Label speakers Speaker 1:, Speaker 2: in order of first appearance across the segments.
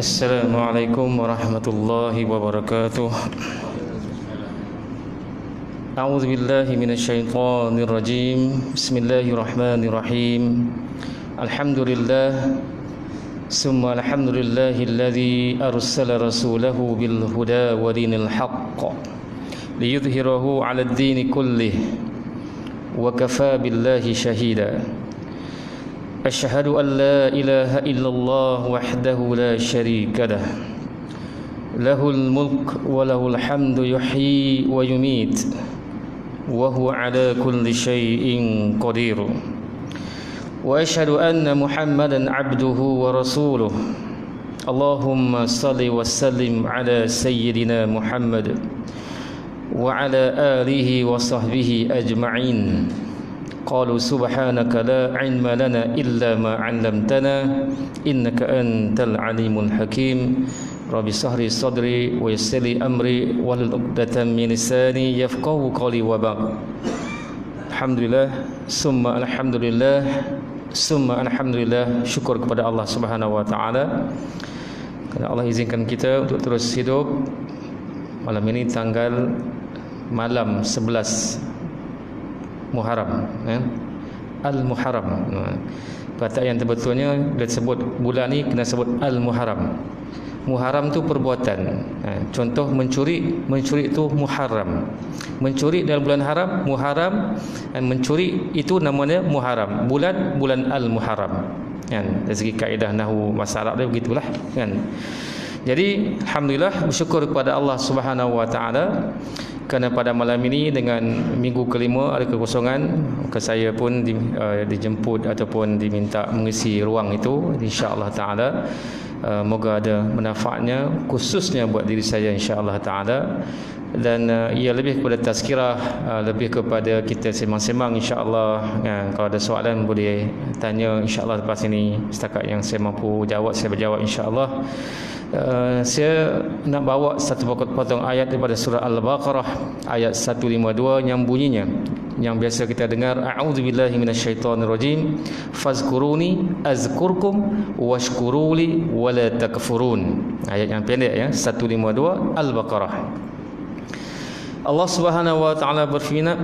Speaker 1: Assalamualaikum warahmatullahi wabarakatuh. A'udzu billahi minasyaitonir rajim. Bismillahirrahmanirrahim. Alhamdulillah summa alhamdulillahilladzi arsala rasulahu bil huda wa dinil haqq liyudhhirahu 'alad dini kullih wa kafaa billahi shahida. Asyhadu an la ilaha illallah wahdahu la syarika lah. Lahul mulk wa lahul hamdu yuhyi wa yumit wa huwa ala kulli syai'in qadir. Wa asyhadu anna Muhammadan 'abduhu wa rasuluh. Allahumma salli wa sallim ala sayyidina Muhammad wa ala alihi wa sahbihi ajma'in. Qalu subhanaka la ilma lana illa ma 'allamtana innaka antal alimul hakim. Rabbi shrah sadri wa yassir li amri wahlul 'uqdatam min lisani yafqahu qawli wa ba'd. Alhamdulillah summa alhamdulillah summa alhamdulillah, syukur kepada Allah Subhanahu wa taala kerana Allah izinkan kita untuk terus hidup malam ini tanggal malam 11 Muharram, Al-Muharram. Kata yang terbetulnya bila sebut bulan ni kena sebut Al-Muharram. Muharram tu perbuatan. Contoh mencuri itu muharram. Mencuri dalam bulan haram muharram, dan mencuri itu namanya muharram. Bulan Al-Muharram. Kan? Dari segi kaedah nahwu bahasa Arab dia begitulah, kan. Jadi alhamdulillah, bersyukur kepada Allah Subhanahu wa taala kerana pada malam ini dengan minggu kelima ada kekosongan, maka saya pun dijemput ataupun diminta mengisi ruang itu. Insya-Allah taala moga ada manfaatnya khususnya buat diri saya insya-Allah taala, dan ia lebih kepada tazkirah, lebih kepada kita semang-semang insya-Allah. Kalau ada soalan boleh tanya insya-Allah lepas ini. Setakat yang saya mampu jawab saya berjawab insya-Allah. Saya nak bawa satu potong ayat daripada surah Al-Baqarah ayat 152 yang bunyinya, yang biasa kita dengar, a'udzubillahi minasyaitonirrajim, fazkuruni azkurkum washkuruli wala takfurun. Ayat yang pendek ya, 152 Al-Baqarah. Allah Subhanahu wa taala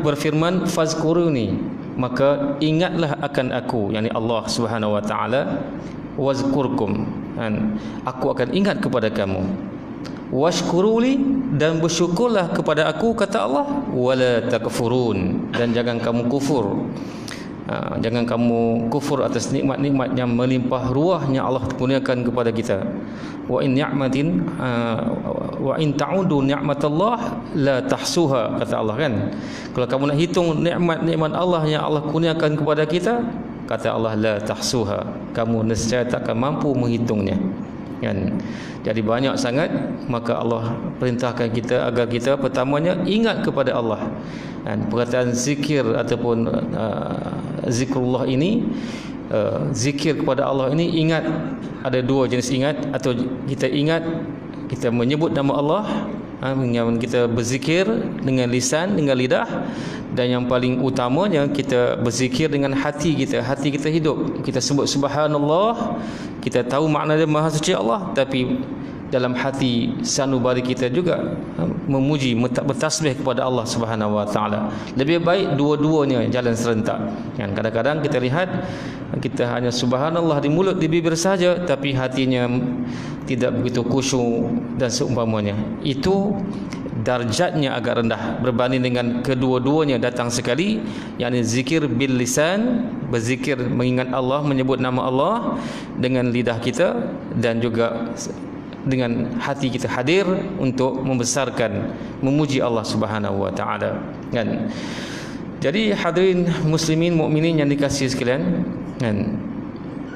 Speaker 1: berfirman fazkuruni, maka ingatlah akan aku, yakni Allah Subhanahu wa taala, wazkurkum, dan aku akan ingat kepada kamu, washkuruli, dan bersyukurlah kepada aku, kata Allah, wala takfurun, dan jangan kamu kufur. Jangan kamu kufur atas nikmat-nikmat yang melimpah ruahnya Allah kurniakan kepada kita. Wa in ta'udu ni'matallah la tahsuha, kata Allah, kan. Kalau kamu nak hitung nikmat-nikmat Allah yang Allah kurniakan kepada kita, kata Allah, la tahsuha, kamu nescaya takkan mampu menghitungnya, kan. Jadi banyak sangat, maka Allah perintahkan kita agar kita pertamanya ingat kepada Allah. Dan perkataan zikir ataupun zikrullah ini, zikir kepada Allah ini, ingat, ada dua jenis ingat. Atau kita ingat, kita menyebut nama Allah, yang kita berzikir dengan lisan, dengan lidah, dan yang paling utamanya kita berzikir dengan hati kita. Hati kita hidup, kita sebut subhanallah, kita tahu makna dia maha suci Allah, tapi dalam hati sanubari kita juga memuji, bertasbih kepada Allah Subhanahu wa taala. Lebih baik dua-duanya jalan serentak. Kan kadang-kadang kita lihat kita hanya subhanallah di mulut, di bibir saja, tapi hatinya tidak begitu khusyuk dan seumpamanya. Itu darjatnya agak rendah berbanding dengan kedua-duanya datang sekali, yakni zikir bil lisan, berzikir mengingat Allah, menyebut nama Allah dengan lidah kita, dan juga dengan hati kita hadir untuk membesarkan, memuji Allah Subhanahu wa taala, kan. Jadi hadirin muslimin mukminin yang dikasihi sekalian, kan,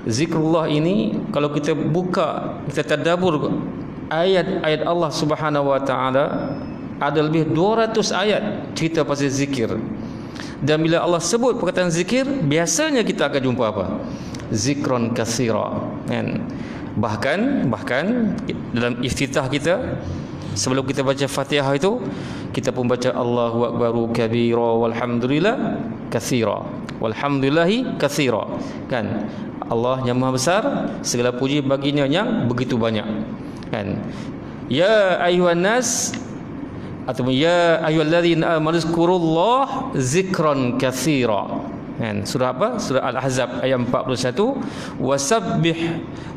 Speaker 1: zikrullah ini kalau kita buka, kita tadabbur ayat-ayat Allah Subhanahu wa taala, ada lebih 200 ayat cerita pasal zikir. Dan bila Allah sebut perkataan zikir, biasanya kita akan jumpa apa? Zikron katsira, kan. Bahkan dalam iftitah kita, sebelum kita baca Fatihah itu, kita pun baca Allahu akbaru kabira walhamdulillah katsira, walhamdulillahi katsira, kan. Allah yang maha besar, segala puji baginya yang begitu banyak. kan. Ya ayuhan nas atau ya ayyuhalladzina amanu zkurullah zikran katsira. Kan, surah apa? Surah Al-Ahzab ayat 41. Wasabbih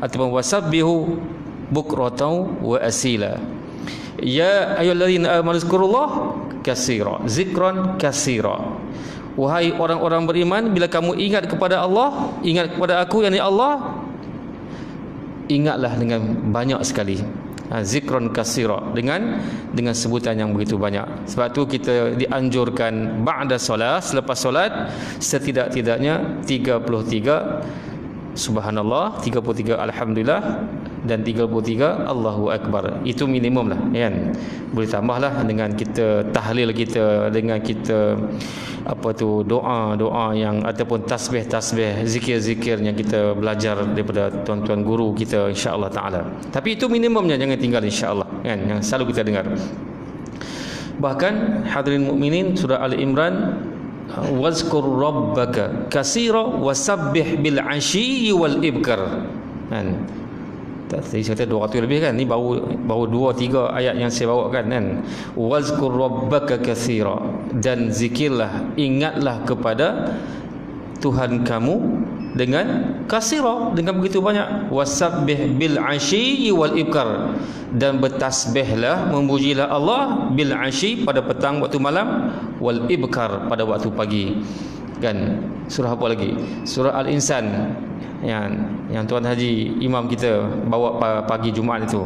Speaker 1: atau wasabbihu bukratan wa asila. Ya ayyuhalladzina amanu zkurullah katsira, zikran katsira. Wahai orang-orang beriman, bila kamu ingat kepada Allah, ingat kepada aku, yakni Allah, ingatlah dengan banyak sekali. Zikron kasira, dengan sebutan yang begitu banyak. Sebab tu kita dianjurkan ba'da solat, selepas solat setidak-tidaknya 33 subhanallah, 33 alhamdulillah, dan 33 Allahu akbar. Itu minimum lah, kan. Boleh tambahlah dengan kita tahlil kita, dengan kita doa yang ataupun tasbih zikir yang kita belajar daripada tuan-tuan guru kita, insya-Allah taala. Tapi itu minimumnya, jangan tinggal, insya-Allah, kan, yang selalu kita dengar. Bahkan hadirin mukminin, surah Ali Imran, wazkur rabbaka katsira wasabbih bil 'ashyi wal ibkar, kan. Tadi saya kata 200 lebih, kan. Ni baru 2-3 ayat yang saya bawakan, kan. Wazkur rabbaka katsira, dan zikirlah, ingatlah kepada Tuhan kamu dengan katsira, dengan begitu banyak. Wasabbih bil 'ashyi wal ibkar, dan bertasbihlah, memujilah Allah bil 'ashyi, pada petang waktu malam, wal ibkar, pada waktu pagi, kan. Surah apa lagi? Surah Al-Insan yang Tuan Haji Imam kita bawa pagi Jumaat itu.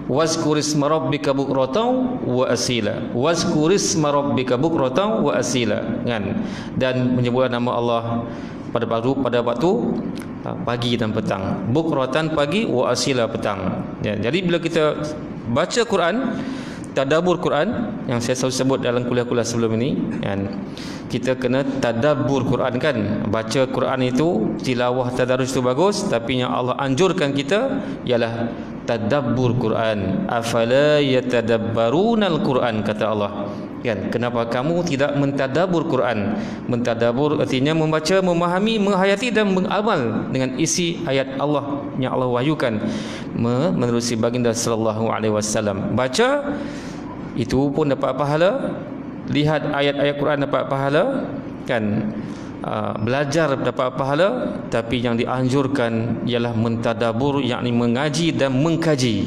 Speaker 1: Wazkurisma rabbika bukratan wa asila, wazkurisma rabbika bukratan wa asila, kan. Dan menyebut nama Allah pada waktu pagi dan petang. Bukratan pagi, wa asila petang, ya. Jadi bila kita baca Quran, tadabbur Quran yang saya selalu sebut dalam kuliah-kuliah sebelum ini, kan, kita kena tadabbur Quran, kan. Baca Quran itu, tilawah tadarus itu bagus, tapi yang Allah anjurkan kita ialah tadabbur Quran. Afala yatadabbarunal Quran, kata Allah, kan. Kenapa kamu tidak mentadabbur Quran? Mentadabbur artinya membaca, memahami, menghayati dan mengamal dengan isi ayat Allah yang Allah wahyukan menerusi baginda sallallahu alaihi wasallam. Baca itu pun dapat pahala, lihat ayat-ayat Quran dapat pahala, kan. Belajar dapat pahala, tapi yang dianjurkan ialah mentadabbur, yakni mengaji dan mengkaji.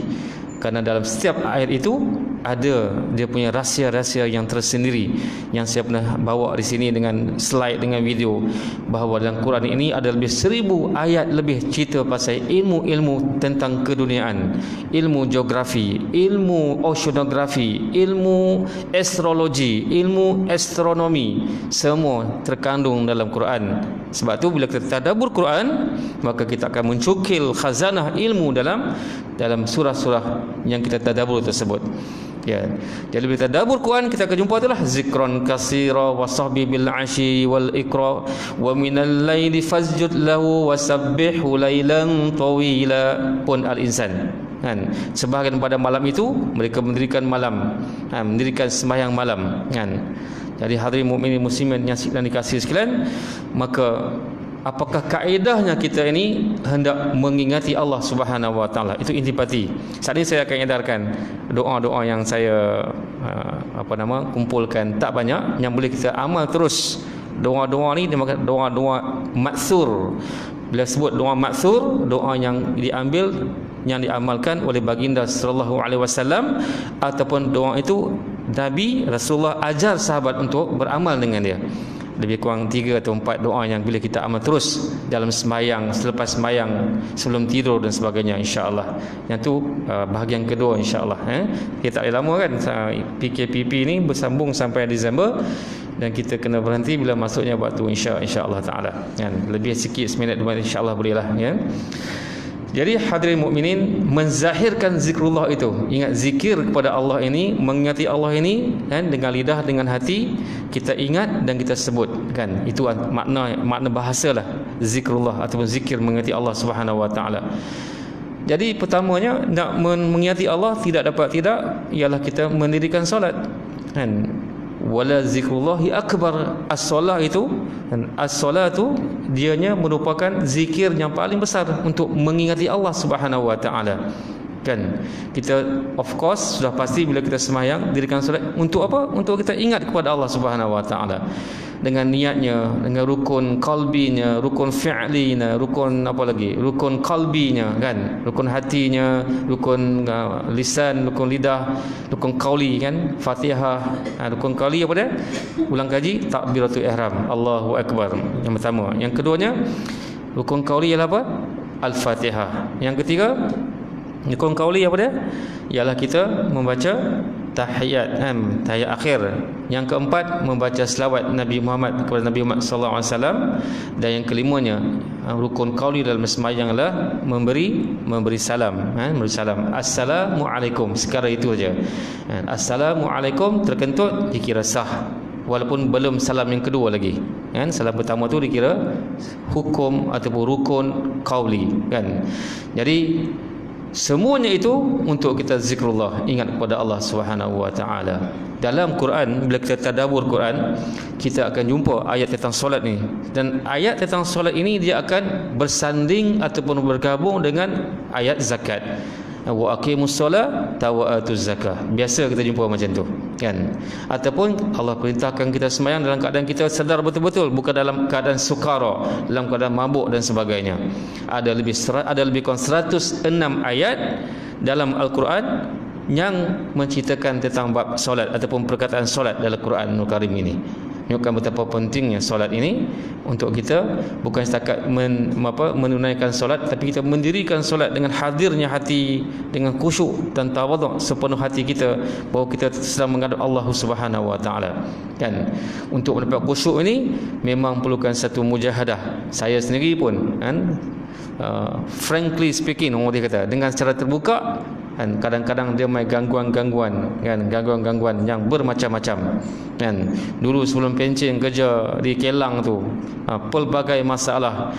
Speaker 1: Karena dalam setiap ayat itu ada dia punya rahsia-rahsia yang tersendiri, yang saya pernah bawa di sini dengan slide, dengan video, bahawa dalam Quran ini ada lebih 1000 ayat lebih cerita pasal ilmu-ilmu tentang keduniaan, ilmu geografi, ilmu oceanografi, ilmu astrologi, ilmu astronomi, semua terkandung dalam Quran. Sebab tu bila kita tadabbur Quran, maka kita akan mencukil khazanah ilmu dalam surah-surah yang kita tadabbur tersebut, ya. Jadi bila tadabbur Quran, kita akan jumpa itulah zikron katsira wasahbi bil 'ashyi wal ikra wa minal laili fasjud lahu wasabbihu lailan tawila, pun Al-Insan, kan. Sebahagian pada malam itu mereka mendirikan mendirikan sembahyang malam, kan. Jadi hadirin mukminin muslimin yang dikasihi sekalian, maka apakah kaedahnya kita ini hendak mengingati Allah Subhanahu wa taala? Itu intipati. Saat ini saya akan edarkan doa-doa yang saya kumpulkan, tak banyak, yang boleh kita amal terus. Doa-doa ni dimaksud doa-doa maksur. Bila sebut doa maksur, doa yang diambil, yang diamalkan oleh baginda sallallahu alaihi wasallam, ataupun doa itu Nabi Rasulullah ajar sahabat untuk beramal dengan dia. Lebih kurang 3 atau 4 doa yang bila kita amal terus dalam sembahyang, selepas sembahyang, sebelum tidur dan sebagainya, insya-Allah. Yang tu bahagian kedua, insya-Allah. Kita tak lama, kan. PKPP ni bersambung sampai Disember, dan kita kena berhenti bila masuknya waktu insya-Allah taala, kan. Lebih sikit seminit 2 minit, insya-Allah bolehlah, ya. Jadi hadirin mukminin, menzahirkan zikrullah itu, ingat zikir kepada Allah ini, mengingati Allah ini, kan, dengan lidah, dengan hati, kita ingat dan kita sebut, kan. Itu makna bahasalah zikrullah ataupun zikir mengingati Allah Subhanahu wa taala. Jadi pertamanya nak mengingati Allah tidak ialah kita mendirikan solat, kan. Wala zikrullahi akbar. As-solah itu, as-solatu dianya merupakan zikir yang paling besar untuk mengingati Allah Subhanahu wa taala. kan. Kita of course sudah pasti bila kita sembahyang dirikan solat untuk apa? Untuk kita ingat kepada Allah Subhanahu Wa Taala dengan niatnya, dengan rukun qalbinya, rukun fi'linya, rukun apa lagi? Rukun qalbinya kan, rukun hatinya, rukun lisan, rukun lidah, rukun qauli kan, Fatihah. Rukun qauli apa dia? Ulang kaji takbiratul ihram, Allahu akbar. Yang pertama. Yang keduanya rukun qauli ialah apa? Al-Fatihah. Yang ketiga rukun qauli apa dia? Ialah kita membaca tahiyat, tahiyat akhir. Yang keempat membaca selawat Nabi Muhammad kepada Nabi Muhammad sallallahu alaihi wasallam. Dan yang kelimanya rukun qauli dalam sembahyang adalah memberi salam, memberi salam. Assalamualaikum, sekadar itu aja. Assalamualaikum terkentut dikira sah, walaupun belum salam yang kedua lagi kan. Salam pertama tu dikira hukum ataupun rukun qauli kan. Jadi semuanya itu untuk kita zikrullah, ingat kepada Allah Subhanahu Wa Taala. Dalam Quran, bila kita tadabbur Quran, kita akan jumpa ayat tentang solat ni. Dan ayat tentang solat ini dia akan bersanding ataupun bergabung dengan ayat zakat. Wa aqimus solat wa atuz zakah. Biasa kita jumpa macam tu kan. Ataupun Allah perintahkan kita sembahyang dalam keadaan kita sedar betul-betul, bukan dalam keadaan sukara, dalam keadaan mabuk dan sebagainya. Ada lebih kurang 106 ayat dalam Al-Quran yang menceritakan tentang bab solat ataupun perkataan solat dalam Quranul Karim ini. Menunjukkan betapa pentingnya solat ini untuk kita, bukan setakat menunaikan solat, tapi kita mendirikan solat dengan hadirnya hati, dengan khusyuk dan tawaduk sepenuh hati kita bahawa kita sedang menghadap Allah Subhanahu Wa Taala kan. Untuk mendapat khusyuk ini memang perlukan satu mujahadah. Saya sendiri pun kan, frankly speaking, orang dia kata dengan secara terbuka kan, kadang-kadang dia main gangguan-gangguan kan, gangguan-gangguan yang bermacam-macam kan. Dulu sebelum pencen kerja di Kelang tu, pelbagai masalah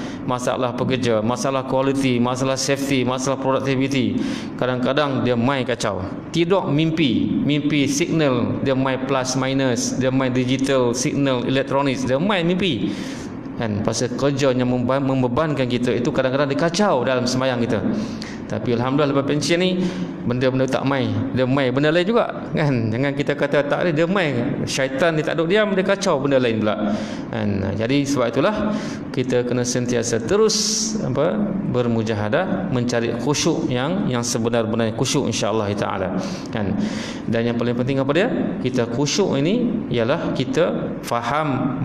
Speaker 1: pekerja, masalah quality, masalah safety, masalah productivity. Kadang-kadang dia main kacau, tidur mimpi signal, dia main plus minus, dia main digital signal elektronik, dia main mimpi kan. Pasal kerjanya membebankan kita, itu kadang-kadang dia kacau dalam sembahyang kita. Tapi alhamdulillah lepas pension ni benda-benda tak main, dia main benda lain juga kan. Jangan kita kata tak ada, dia main. Syaitan dia tak duduk diam, dia kacau benda lain pula kan. Jadi sebab itulah kita kena sentiasa terus bermujahadah mencari khusyuk yang sebenar-benarnya khusyuk insya-Allah taala kan. Dan yang paling penting apa dia? Kita khusyuk ini ialah kita faham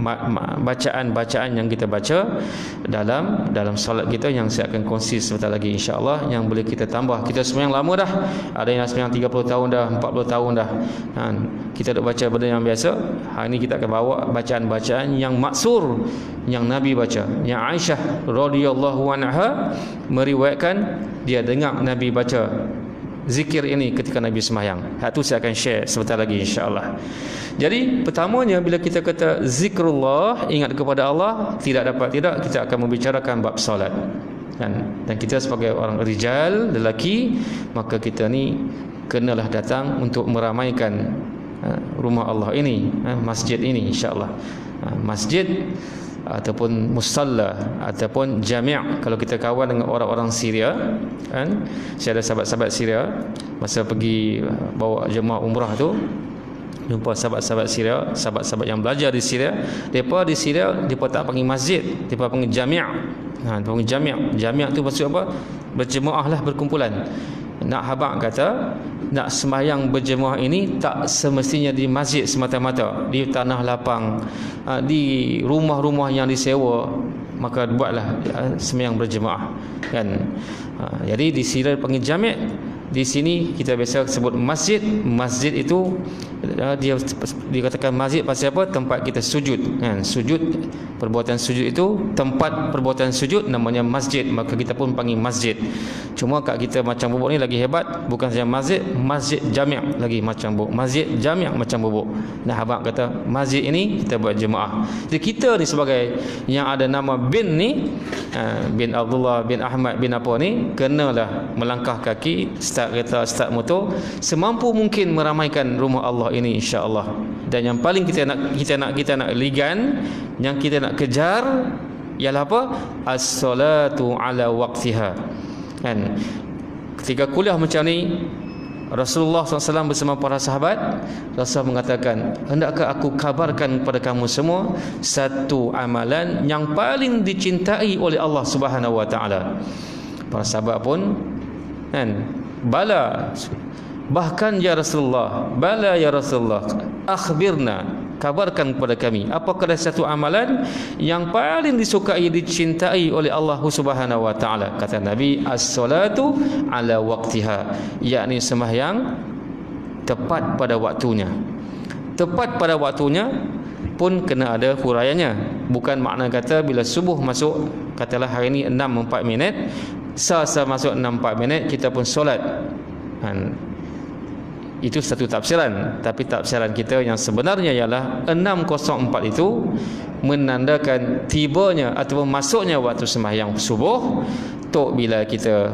Speaker 1: bacaan-bacaan yang kita baca dalam solat kita, yang saya akan kongsi sebentar lagi insya-Allah, yang boleh kita tambah. Kita sembahyang lama dah, ada yang sembahyang 30 tahun dah, 40 tahun dah kan. Kita duk baca benda yang biasa. Hari ni kita akan bawa bacaan-bacaan yang maksur, yang Nabi baca, yang Aisyah radhiyallahu anha meriwayatkan dia dengar Nabi baca zikir ini ketika Nabi sembahyang. Hak tu saya akan share sebentar lagi insya-Allah. Jadi pertamanya bila kita kata zikrullah, ingat kepada Allah, tidak kita akan membicarakan bab solat kan. Dan kita sebagai orang rijal, lelaki, maka kita ni kenalah datang untuk meramaikan rumah Allah ini, masjid ini insya-Allah. Masjid ataupun musalla ataupun jami', kalau kita kawan dengan orang-orang Syria kan. Saya ada sahabat-sahabat Syria, masa pergi bawa jemaah umrah tu, jumpa sahabat-sahabat Syria, sahabat-sahabat yang belajar di Syria. Depa di Syria depa tak panggil masjid, depa panggil jami'. Panggil jami'. Jami' tu maksud apa? Berjemaah lah, berkumpulan. Nak habaq kata, nak sembahyang berjemaah ini tak semestinya di masjid semata-mata, di tanah lapang, di rumah-rumah yang disewa, maka buatlah sembahyang berjemaah kan. Jadi di Syria panggil jami', di sini kita biasa sebut masjid. Masjid itu dia dikatakan masjid pasal apa? Tempat kita sujud kan. Sujud, perbuatan sujud itu, tempat perbuatan sujud namanya masjid, maka kita pun panggil masjid. Cuma kat kita macam bubuk ni lagi hebat, bukan saja masjid, masjid jami' lagi macam bubuk, masjid jami' macam bubuk. Nah abang kata masjid ini kita buat jemaah. Jadi kita ni sebagai yang ada nama bin ni, bin Abdullah, bin Ahmad, bin apa ni, kenalah melangkah kaki, start kereta, start motor, semampu mungkin meramaikan rumah Allah ini insya-Allah. Dan yang paling kita nak ligan, yang kita nak kejar ialah apa? As-salatu ala waqtiha kan. ketika kuliah macam ni, Rasulullah SAW bersama para sahabat, Rasul mengatakan, hendakkah aku kabarkan kepada kamu semua satu amalan yang paling dicintai oleh Allah Subhanahu Wa Taala. Para sahabat pun kan, bala, bahkan ya Rasulullah, bala ya Rasulullah, akhbirna, kabarkan kepada kami, apakah ada satu amalan yang paling disukai, dicintai oleh Allah Subhanahu Wa Taala? Kata Nabi, as-salatu ala waqtiha, yakni sembahyang tepat pada waktunya. Tepat pada waktunya pun kena ada huraiannya. Bukan makna kata bila subuh masuk, katalah hari ini 6:04 minit, sasa masuk 6:04 minit kita pun solat. Itu satu tafsiran, tapi tafsiran kita yang sebenarnya ialah 6:04 itu menandakan tibanya ataupun masuknya waktu sembahyang subuh. Tok bila kita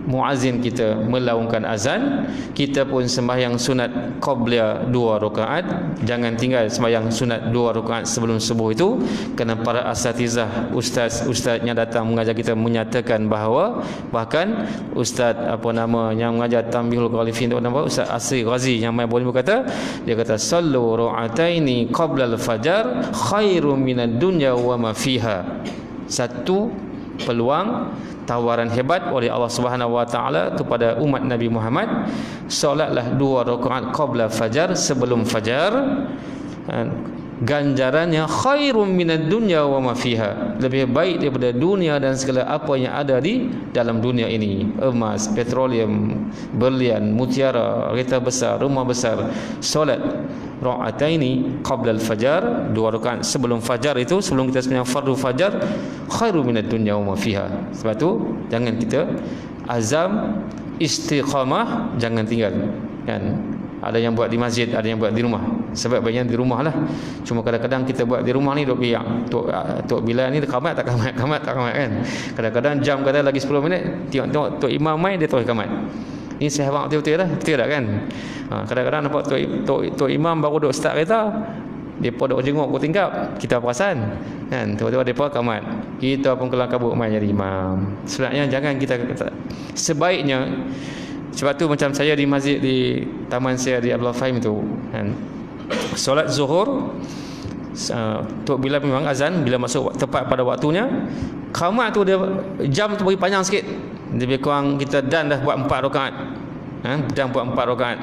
Speaker 1: muazzin kita melaungkan azan, kita pun sembahyang sunat qabliyah 2 rakaat. Jangan tinggal sembahyang sunat 2 rakaat sebelum subuh itu, kerana para asatizah, ustaz yang datang mengajar kita menyatakan bahawa, bahkan ustaz yang mengajar Tanbihul Ghalifin tu, Ustaz Asri Ghazi yang main boleh berkata, dia kata sallu ra'ataini qabla al-fajar khairum minad dunya wa ma fiha. Satu peluang tawaran hebat oleh Allah Subhanahu Wa Taala kepada umat Nabi Muhammad, solatlah 2 rakaat qabla fajar, sebelum fajar, ganjarannya khairum minad dunya wa ma fiha, lebih baik daripada dunia dan segala apa yang ada di dalam dunia ini. Emas, petroleum, berlian, mutiara, kereta besar, rumah besar. Solat ra'ataini qabla al-fajar, 2 rakaat sebelum fajar itu, sebelum kita sembahyang fardu fajar, khairu minad dunya wa ma fiha. Sebab tu jangan kita azam, istiqamah, jangan tinggal kan. Ada yang buat di masjid, ada yang buat di rumah. Sebab banyak di rumah lah. Cuma kadang-kadang kita buat di rumah ni duk biang. Tok Bilal ni kamat tak kamat kan. Kadang-kadang jam kata lagi 10 minit, tengok Tok Imam mai, dia terus kamat. Ini sahabat betul-betul lah, betul tak kan? Kadang-kadang nampak Tok Imam baru duk start kereta, depa duk jenguk ke tingkap, kita perasan kan, tiba-tiba depa kamat, kita pun kelang kabut mai jadi imam. Sebenarnya jangan kita sebaiknya. Sebab tu macam saya di masjid di taman saya di Abdul Fahim tu kan, solat zuhur, Tok Bilal memang azan bila masuk tepat pada waktunya, qamat tu dia jam tu bagi panjang sikit, lebih kurang kita dan dah buat 4 rakaat, dan buat 4 rakaat.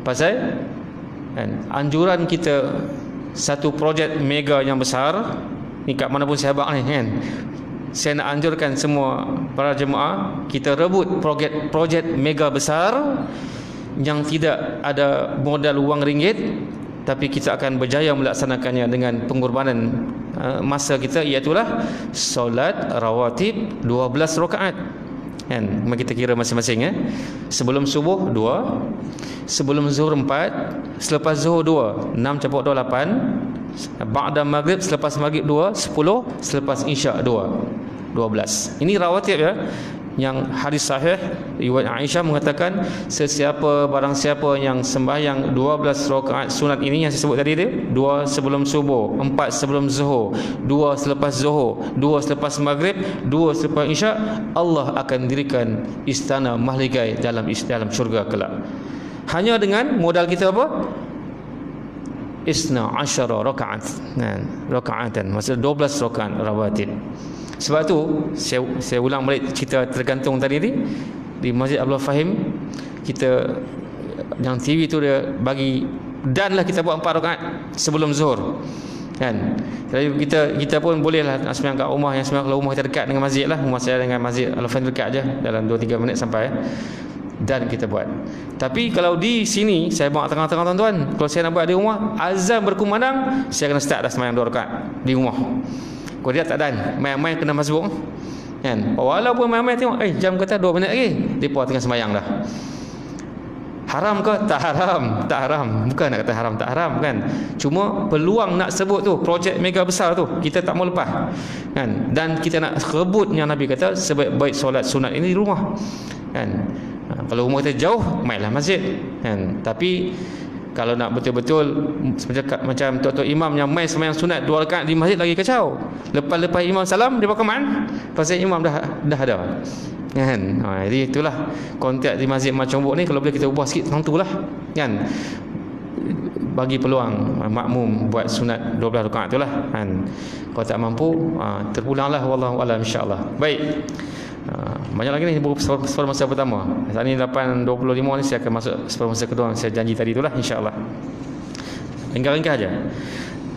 Speaker 1: Pasal kan, anjuran kita satu projek mega yang besar ni, kat mana pun sahabat ni kan, saya nak anjurkan semua para jemaah, kita rebut projek mega besar yang tidak ada modal wang ringgit, tapi kita akan berjaya melaksanakannya dengan pengorbanan masa kita, iaitulah solat rawatib 12 rakaat kan. Mari kita kira masing-masing sebelum subuh 2, sebelum zuhur 4, selepas zuhur 2, 6 campur 2 8, ba'da maghrib, selepas maghrib 2 10, selepas isyak 2 12. Ini rawatib ya. Yang hadis sahih riwayat Aisyah mengatakan, barang siapa yang sembahyang 12 rakaat sunat ini yang saya sebut tadi dia, 2 sebelum subuh, 4 sebelum zuhur, 2 selepas zuhur, 2 selepas maghrib, 2 selepas isyak, Allah akan dirikan istana mahligai dalam syurga kelak. Hanya dengan modal kita apa? 12 rakaat. Rakaatan, maksud 12 rakaat rawatib. Sebab tu saya ulang balik cerita tergantung tadi ni, di Masjid Abdul Fahim kita yang TV tu dia bagi, danlah kita buat 4 rakaat sebelum zuhur kan. Jadi kita pun bolehlah nak sembahyang kat rumah, yang sembahyang kalau rumah kita dekat dengan masjid lah. Rumah saya dengan Masjid Abdul Fahim dekat aja, dalam 2-3 minit sampai dan kita buat. Tapi kalau di sini saya buat tengah-tengah tuan-tuan, kalau saya nak buat di rumah, azan berkumandang, saya kena start dah sembahyang 2 rakaat di rumah. Kalau dia tak dan main-main kena masbuk kan. Walaupun main-main tengok jam kata 2 minit lagi, depa tengah sembahyang dah. Haram ke? Tak haram. Tak haram. Bukan nak kata haram, tak haram kan. Cuma peluang nak sebut tu, projek mega besar tu, kita tak mau lepas kan. Dan kita nak rebut yang Nabi kata, sebaik-baik solat sunat ini di rumah kan. Kalau rumah kita jauh, mainlah masjid kan. Tapi Kalau nak betul-betul macam tok-tok imam yang main sembahyang sunat 2 rakaat di masjid lagi kacau. Lepas imam salam dia pakai man, pasal imam dah ada. Kan? Jadi itulah konteks di masjid macam Ombok ni, kalau boleh kita ubah sikit tentang itulah. Kan? Bagi peluang makmum buat sunat 12 rakaat itulah. Kan? Kalau tak mampu, terpulanglah wallahu a'lam insya-Allah. Baik. Banyak lagi ni separuh masa pertama. Saat ni 8.25 ni saya akan masuk separuh masa kedua. Saya janji tadi itulah insya-Allah. Ringkas-ringkas aja.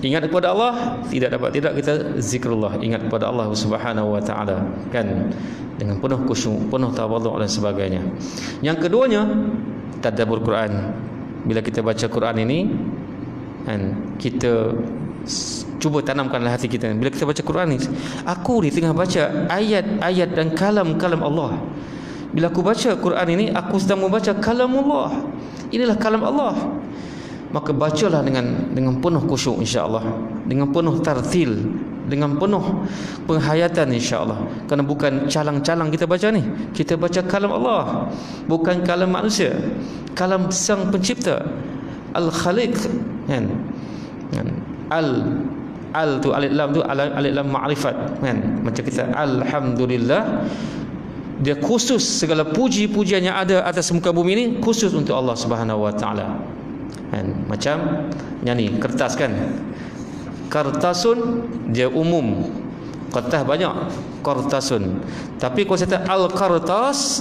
Speaker 1: Ingat kepada Allah, tidak kita zikrullah. Ingat kepada Allah Subhanahu wa taala, kan, dengan penuh khusyuk, penuh tawaduk dan sebagainya. Yang keduanya, tadabbur Quran. Bila kita baca Quran ini, kan, kita cuba tanamkanlah hati kita. Bila kita baca Quran ni, aku ni tengah baca ayat-ayat dan kalam-kalam Allah. Bila aku baca Quran ini, aku sedang membaca kalamullah. Inilah kalam Allah. Maka bacalah dengan penuh khusyuk insya-Allah, dengan penuh tartil, dengan penuh penghayatan insya-Allah. Kerana bukan calang-calang kita baca ni. Kita baca kalam Allah, bukan kalam manusia. Kalam Sang Pencipta, Al-Khaliq, kan? Al tu alif lam tu alif lam ma'rifat, kan? Macam kita alhamdulillah, dia khusus segala puji-pujian yang ada atas muka bumi ini khusus untuk Allah Subhanahu wa taala. Kan? Macam nyanyi kertas, kan? Kartasun dia umum, kertas banyak, kartasun. Tapi kalau saya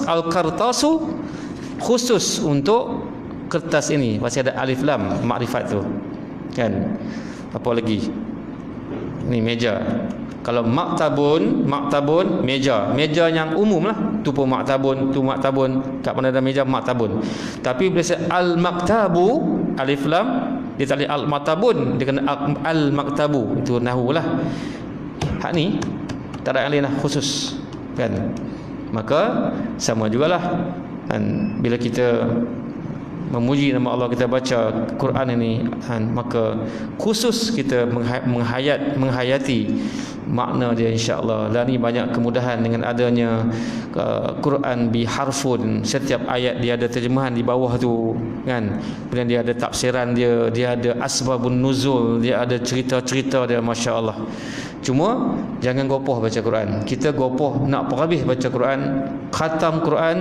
Speaker 1: al-kartasu khusus untuk kertas ini, masih ada alif lam makrifat tu, kan? Apa lagi? Ni meja. Kalau maktabun meja yang umum lah. Tu pun maktabun, tu maktabun. Kat mana ada meja maktabun. Tapi bila saya al-maktabu alif lam, dia tak boleh al-maktabun, dia kena al-maktabu. Itu nahwu lah. Hak ni tak ada yang lain lah, khusus, kan? Maka sama jugalah, kan? Bila kita memuji nama Allah, kita baca Quran ini, maka khusus kita menghayati makna dia insya-Allah. Dan ini banyak kemudahan dengan adanya Quran biharfun. Setiap ayat dia ada terjemahan di bawah tu, kan? Kemudian dia ada tafsiran dia ada asbabun nuzul, dia ada cerita-cerita dia, masya-Allah. Cuma jangan gopoh baca Quran. Kita gopoh nak habis baca Quran, khatam Quran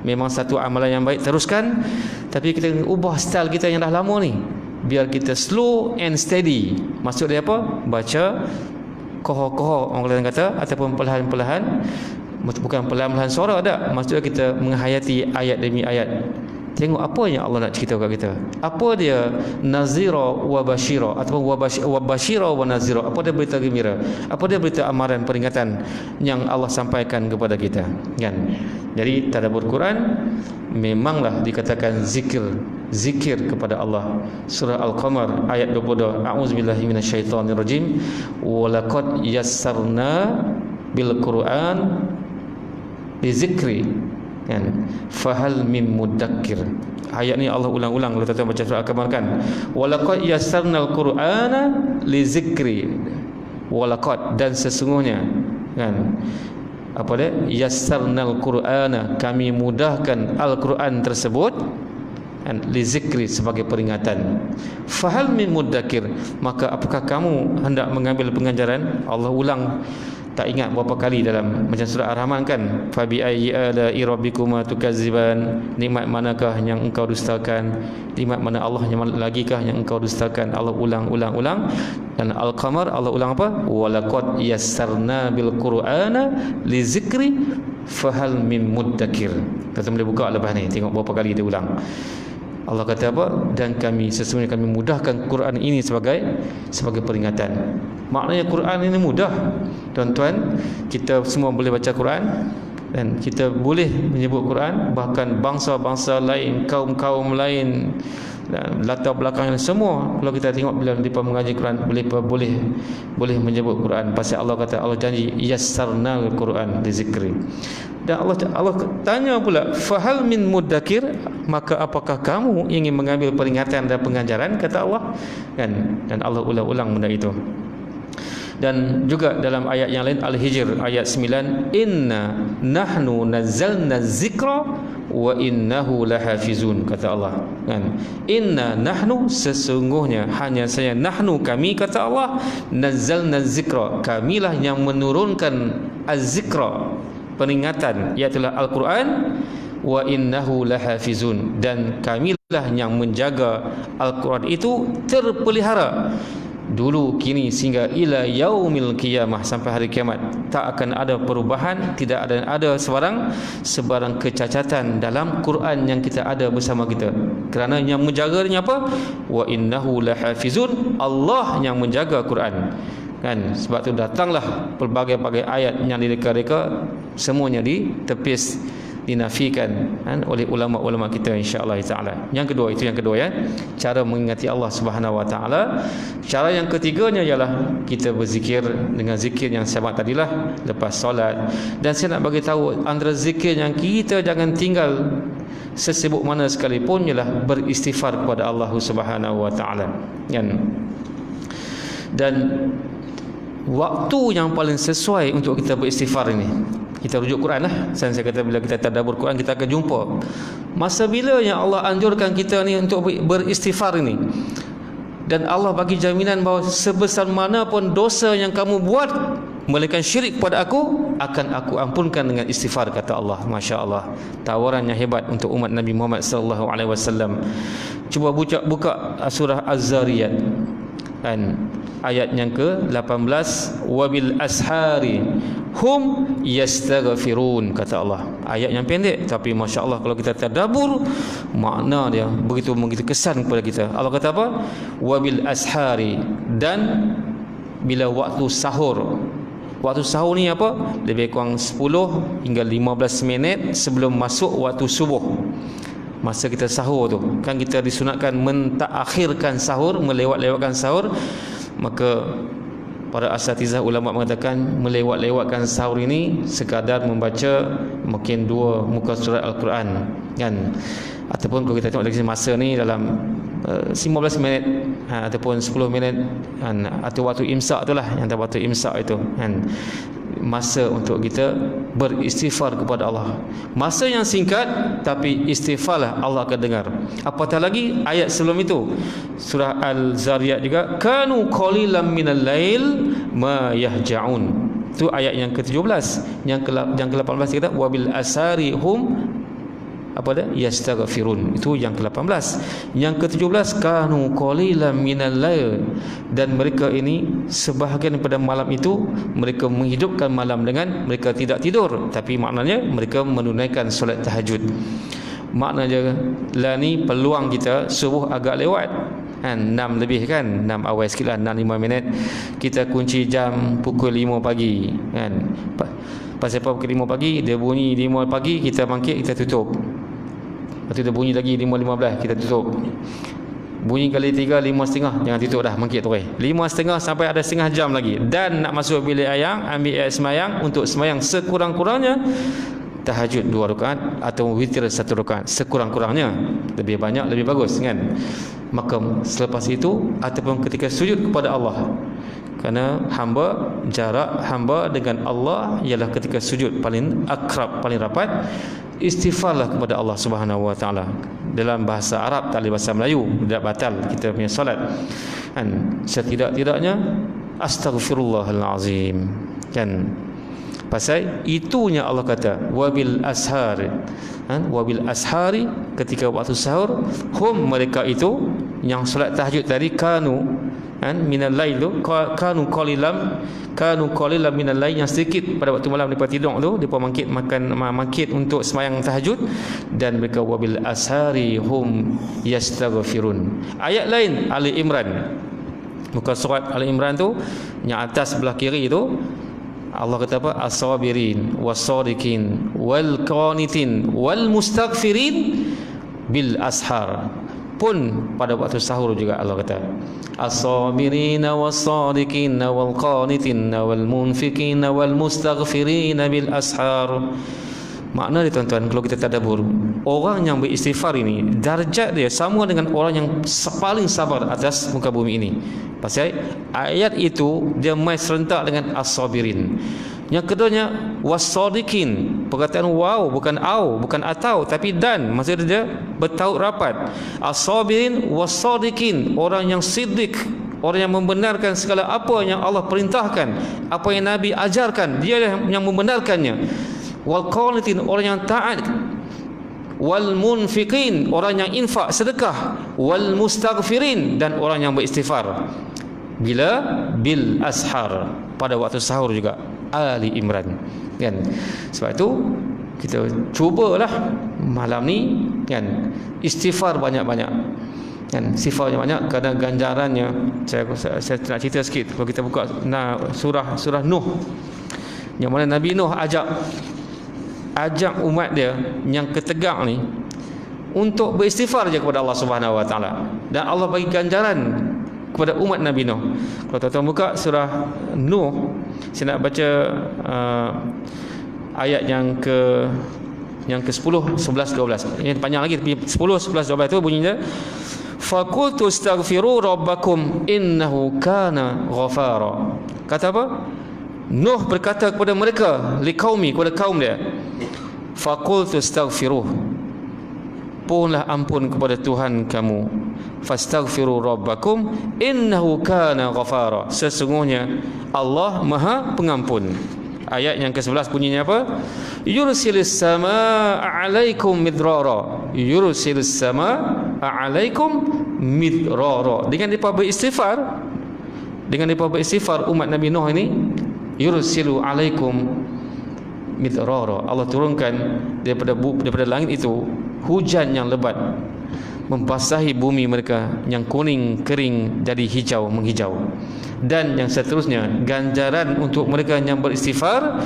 Speaker 1: memang satu amalan yang baik, teruskan. Tapi kita ubah style kita yang dah lama ni, biar kita slow and steady. Maksud dia apa? Baca koho-koho orang kata, ataupun perlahan-perlahan. Bukan perlahan-perlahan suara tak. Maksudnya kita menghayati ayat demi ayat. Tengok apa yang Allah nak cerita kat kita. Apa dia nazira wa bashira, ataupun wa bashira wa nazira. Apa dia berita gembira, apa dia berita amaran, peringatan yang Allah sampaikan kepada kita, kan? Jadi tadabbur Quran memanglah dikatakan zikir kepada Allah. Surah Al-Qamar ayat 22, a'udzubillahi minasyaitonirrajim, wa laqad yassarna bil Quran lizikri, kan? Fahal min mudakkir. Ayat ni Allah ulang-ulang kalau tuan-tuan baca surah Al-Qamar, kan? Walaqad yassarnal Qur'ana lizikri. Walaqad, dan sesungguhnya, kan? Apa dia? Yassarnal Qur'ana, kami mudahkan Al-Quran tersebut, kan, lizikri, sebagai peringatan. Fahal min mudakkir, maka apakah kamu hendak mengambil pengajaran? Allah ulang tak ingat berapa kali dalam macam surah Ar-Rahman, kan? Fa bi ayyi ala'i rabbikuma tukadziban, nikmat manakah yang engkau dustakan? Nikmat mana Allah yang lagikah yang engkau dustakan? Allah ulang. Dan Al-Qamar Allah ulang apa? Walaqad yassarna bil Qur'ana lizikri fahal min mudakkir. Kita boleh buka lepas ni, tengok berapa kali dia ulang. Allah kata apa? Dan sesungguhnya kami mudahkan Quran ini sebagai peringatan. Maknanya Quran ini mudah, tuan-tuan. Kita semua boleh baca Quran, dan kita boleh menyebut Quran. Bahkan bangsa-bangsa lain, kaum-kaum lain, dan latar belakang semua, kalau kita tengok bila mereka mengaji Quran, boleh menyebut Quran. Pasal Allah kata, Allah janji yassarna al-Quran lizikri. Dan Allah tanya pula, fahal min mudakkir, maka apakah kamu ingin mengambil peringatan dan pengajaran, kata Allah, kan? Dan Allah ulang-ulang benda itu. Dan juga dalam ayat yang lain, Al-Hijr ayat 9, inna nahnu nazzalna zikra wa innahu lahafizun, kata Allah kan. Inna nahnu, sesungguhnya hanya saya, nahnu kami, kata Allah, nazzalna zikra, kamilah yang menurunkan az-zikra, peringatan, iaitu Al-Quran, wa innahu lahafizun, dan kamilah yang menjaga Al-Quran itu terpelihara dulu, kini, sehingga ila yaumil qiyamah, sampai hari kiamat. Tak akan ada perubahan, tidak ada sebarang kecacatan dalam Quran yang kita ada bersama kita, kerana yang menjaganya apa? Wa innahu lahafizun, Allah yang menjaga Quran kan. Sebab tu datanglah pelbagai-bagai ayat yang direka-reka, semuanya ditepis, dinafikan kan, oleh ulama-ulama kita, insya-Allah taala. Yang kedua, itu yang kedua ya, cara mengingati Allah Subhanahu wa taala. Cara yang ketiganya ialah kita berzikir dengan zikir yang sama tadilah lepas solat. Dan saya nak bagi tahu, antara zikir yang kita jangan tinggal sesibuk mana sekalipun ialah beristighfar kepada Allah Subhanahu wa taala kan. Dan waktu yang paling sesuai untuk kita beristighfar ini, kita rujuk Quran lah. Saya kata bila kita tadabbur Quran, kita akan jumpa masa bila yang Allah anjurkan kita ni untuk beristighfar ini. Dan Allah bagi jaminan bahawa sebesar mana pun dosa yang kamu buat melainkan syirik kepada aku, akan aku ampunkan dengan istighfar, kata Allah. Masya Allah, tawaran yang hebat untuk umat Nabi Muhammad sallallahu alaihi wasallam. Cuba buka surah Az-Zariyat kan, ayat yang ke-18, wabil ashari hum yastaghfirun, kata Allah. Ayat yang pendek, tapi Masya Allah kalau kita tadabbur, makna dia begitu kesan kepada kita. Allah kata apa? Wabil ashari, dan bila waktu sahur. Waktu sahur ni apa? Lebih kurang 10 hingga 15 minit sebelum masuk waktu subuh. Masa kita sahur tu kan, kita disunatkan mentakhirkan sahur, melewat-lewatkan sahur. Maka para asatizah ulama mengatakan melewat-lewatkan sahur ini sekadar membaca mungkin 2 muka surat Al-Quran kan. Ataupun kalau kita tengok dari masa ni dalam 15 minit ataupun 10 minit kan, atau waktu imsak itulah, yang waktu imsak itu kan, masa untuk kita beristighfar kepada Allah. Masa yang singkat, tapi istighfarlah, Allah akan dengar. Apatah lagi ayat sebelum itu, surah Al-Zariyat juga, kanu qalilan minal lail ma yahja'un. Itu ayat yang ke-17. Yang ke-18 kita wabil asari hum apa dah? Yastaghfirun. Itu yang ke-18. Yang ke-17 kanu qalilan minal lail, dan mereka ini sebahagian daripada malam itu mereka menghidupkan malam dengan mereka tidak tidur, tapi maknanya mereka menunaikan solat tahajud. Maknanya lah ni peluang kita subuh agak lewat kan, 6 lebih kan, 6 awal sikit lah, 6-5 minit. Kita kunci jam pukul 5 pagi kan. Pasal apa pukul 5 pagi? Dia bunyi 5 pagi, kita bangkit, kita tutup. Lepas tu dia bunyi lagi 5.15, kita tutup. Bunyi kali 3, 5.30, jangan tutup dah, bangkit terus. 5.30 sampai ada setengah jam lagi. Dan nak masuk bilik ayang, ambil air semayang, untuk semayang sekurang-kurangnya tahajud 2 rakaat atau witir 1 rakaat sekurang-kurangnya. Lebih banyak lebih bagus kan. Maka selepas itu ataupun ketika sujud kepada Allah, kerana jarak hamba dengan Allah ialah ketika sujud paling akrab, paling rapat. Istighfarlah kepada Allah Subhanahu wa taala. Dalam bahasa Arab, tak boleh bahasa Melayu, tidak batal kita punya solat kan. Setidak-tidaknya astaghfirullahal azim kan. Pasal itunya Allah kata wabil ashari kan, wabil ashari, ketika waktu sahur, hum, mereka itu yang solat tahajud tadi, kanu kan minal lail tu, kanu qalilan minal lail, yang sedikit pada waktu malam mereka tidur tu, mereka mangkit untuk sembahyang tahajud. Dan mereka wabil ashari hum yastaghfirun. Ayat lain Ali Imran, muka surat Ali Imran tu yang atas sebelah kiri tu, Allah kata apa? As-sabirin was-sadiqin wal qanitin wal mustaghfirin bil ashar. Pun pada waktu sahur juga Allah kata as-sabirina was-sadiqina wal qanitina wal munfiqina wal mustaghfirina bil ashar. Makna dia tuan-tuan, kalau kita tadabbur, orang yang beristighfar ini darjat dia sama dengan orang yang paling sabar atas muka bumi ini. Pasal ayat itu dia mai serentak dengan as-sabirin. Yang keduanya was-sadiqin, perkataan waw bukan au, bukan atau, tapi dan, maksudnya dia bertaut rapat. As-sabirin was-sadiqin, orang yang siddiq, orang yang membenarkan segala apa yang Allah perintahkan, apa yang Nabi ajarkan, dia yang membenarkannya. Wal qanitin, orang yang taat. Wal munfiqin, orang yang infak sedekah. Wal mustaghfirin, dan orang yang beristighfar. Bila bil ashar, pada waktu sahur juga. Ali Imran, kan? Sebab itu kita cubalah malam ni, kan, istighfar banyak-banyak, kan, istighfar banyak, kerana ganjarannya saya nak cerita sikit. Kalau kita buka surah Nuh, yang mana Nabi Nuh ajak umat dia yang ketegak ni untuk beristighfar je kepada Allah Subhanahu Wa Taala, dan Allah bagi ganjaran kepada umat Nabi Nuh. Kalau tuan-tuan buka surah Nuh, saya nak baca ayat yang ke-10, 11, 12. Ini panjang lagi, tapi 10, 11, 12 itu bunyinya, faqultu astaghfiru rabbakum innahu kana ghafara. Kata apa? Nuh berkata kepada mereka, liqaumi, kepada kaum dia, faqultu astaghfiru, mohonlah ampun kepada Tuhan kamu, fastaghfiru rabbakum innahu kana ghafara, sesungguhnya Allah Maha Pengampun. Ayat yang ke-11 bunyinya apa? Yursilis samaa 'alaikum midrara. Yursilis samaa 'alaikum midrara. Dengan mereka beristighfar, umat Nabi Nuh ini, yursilu 'alaikum midrara, Allah turunkan daripada langit itu hujan yang lebat, membasahi bumi mereka yang kuning kering jadi hijau menghijau. Dan yang seterusnya, ganjaran untuk mereka yang beristighfar,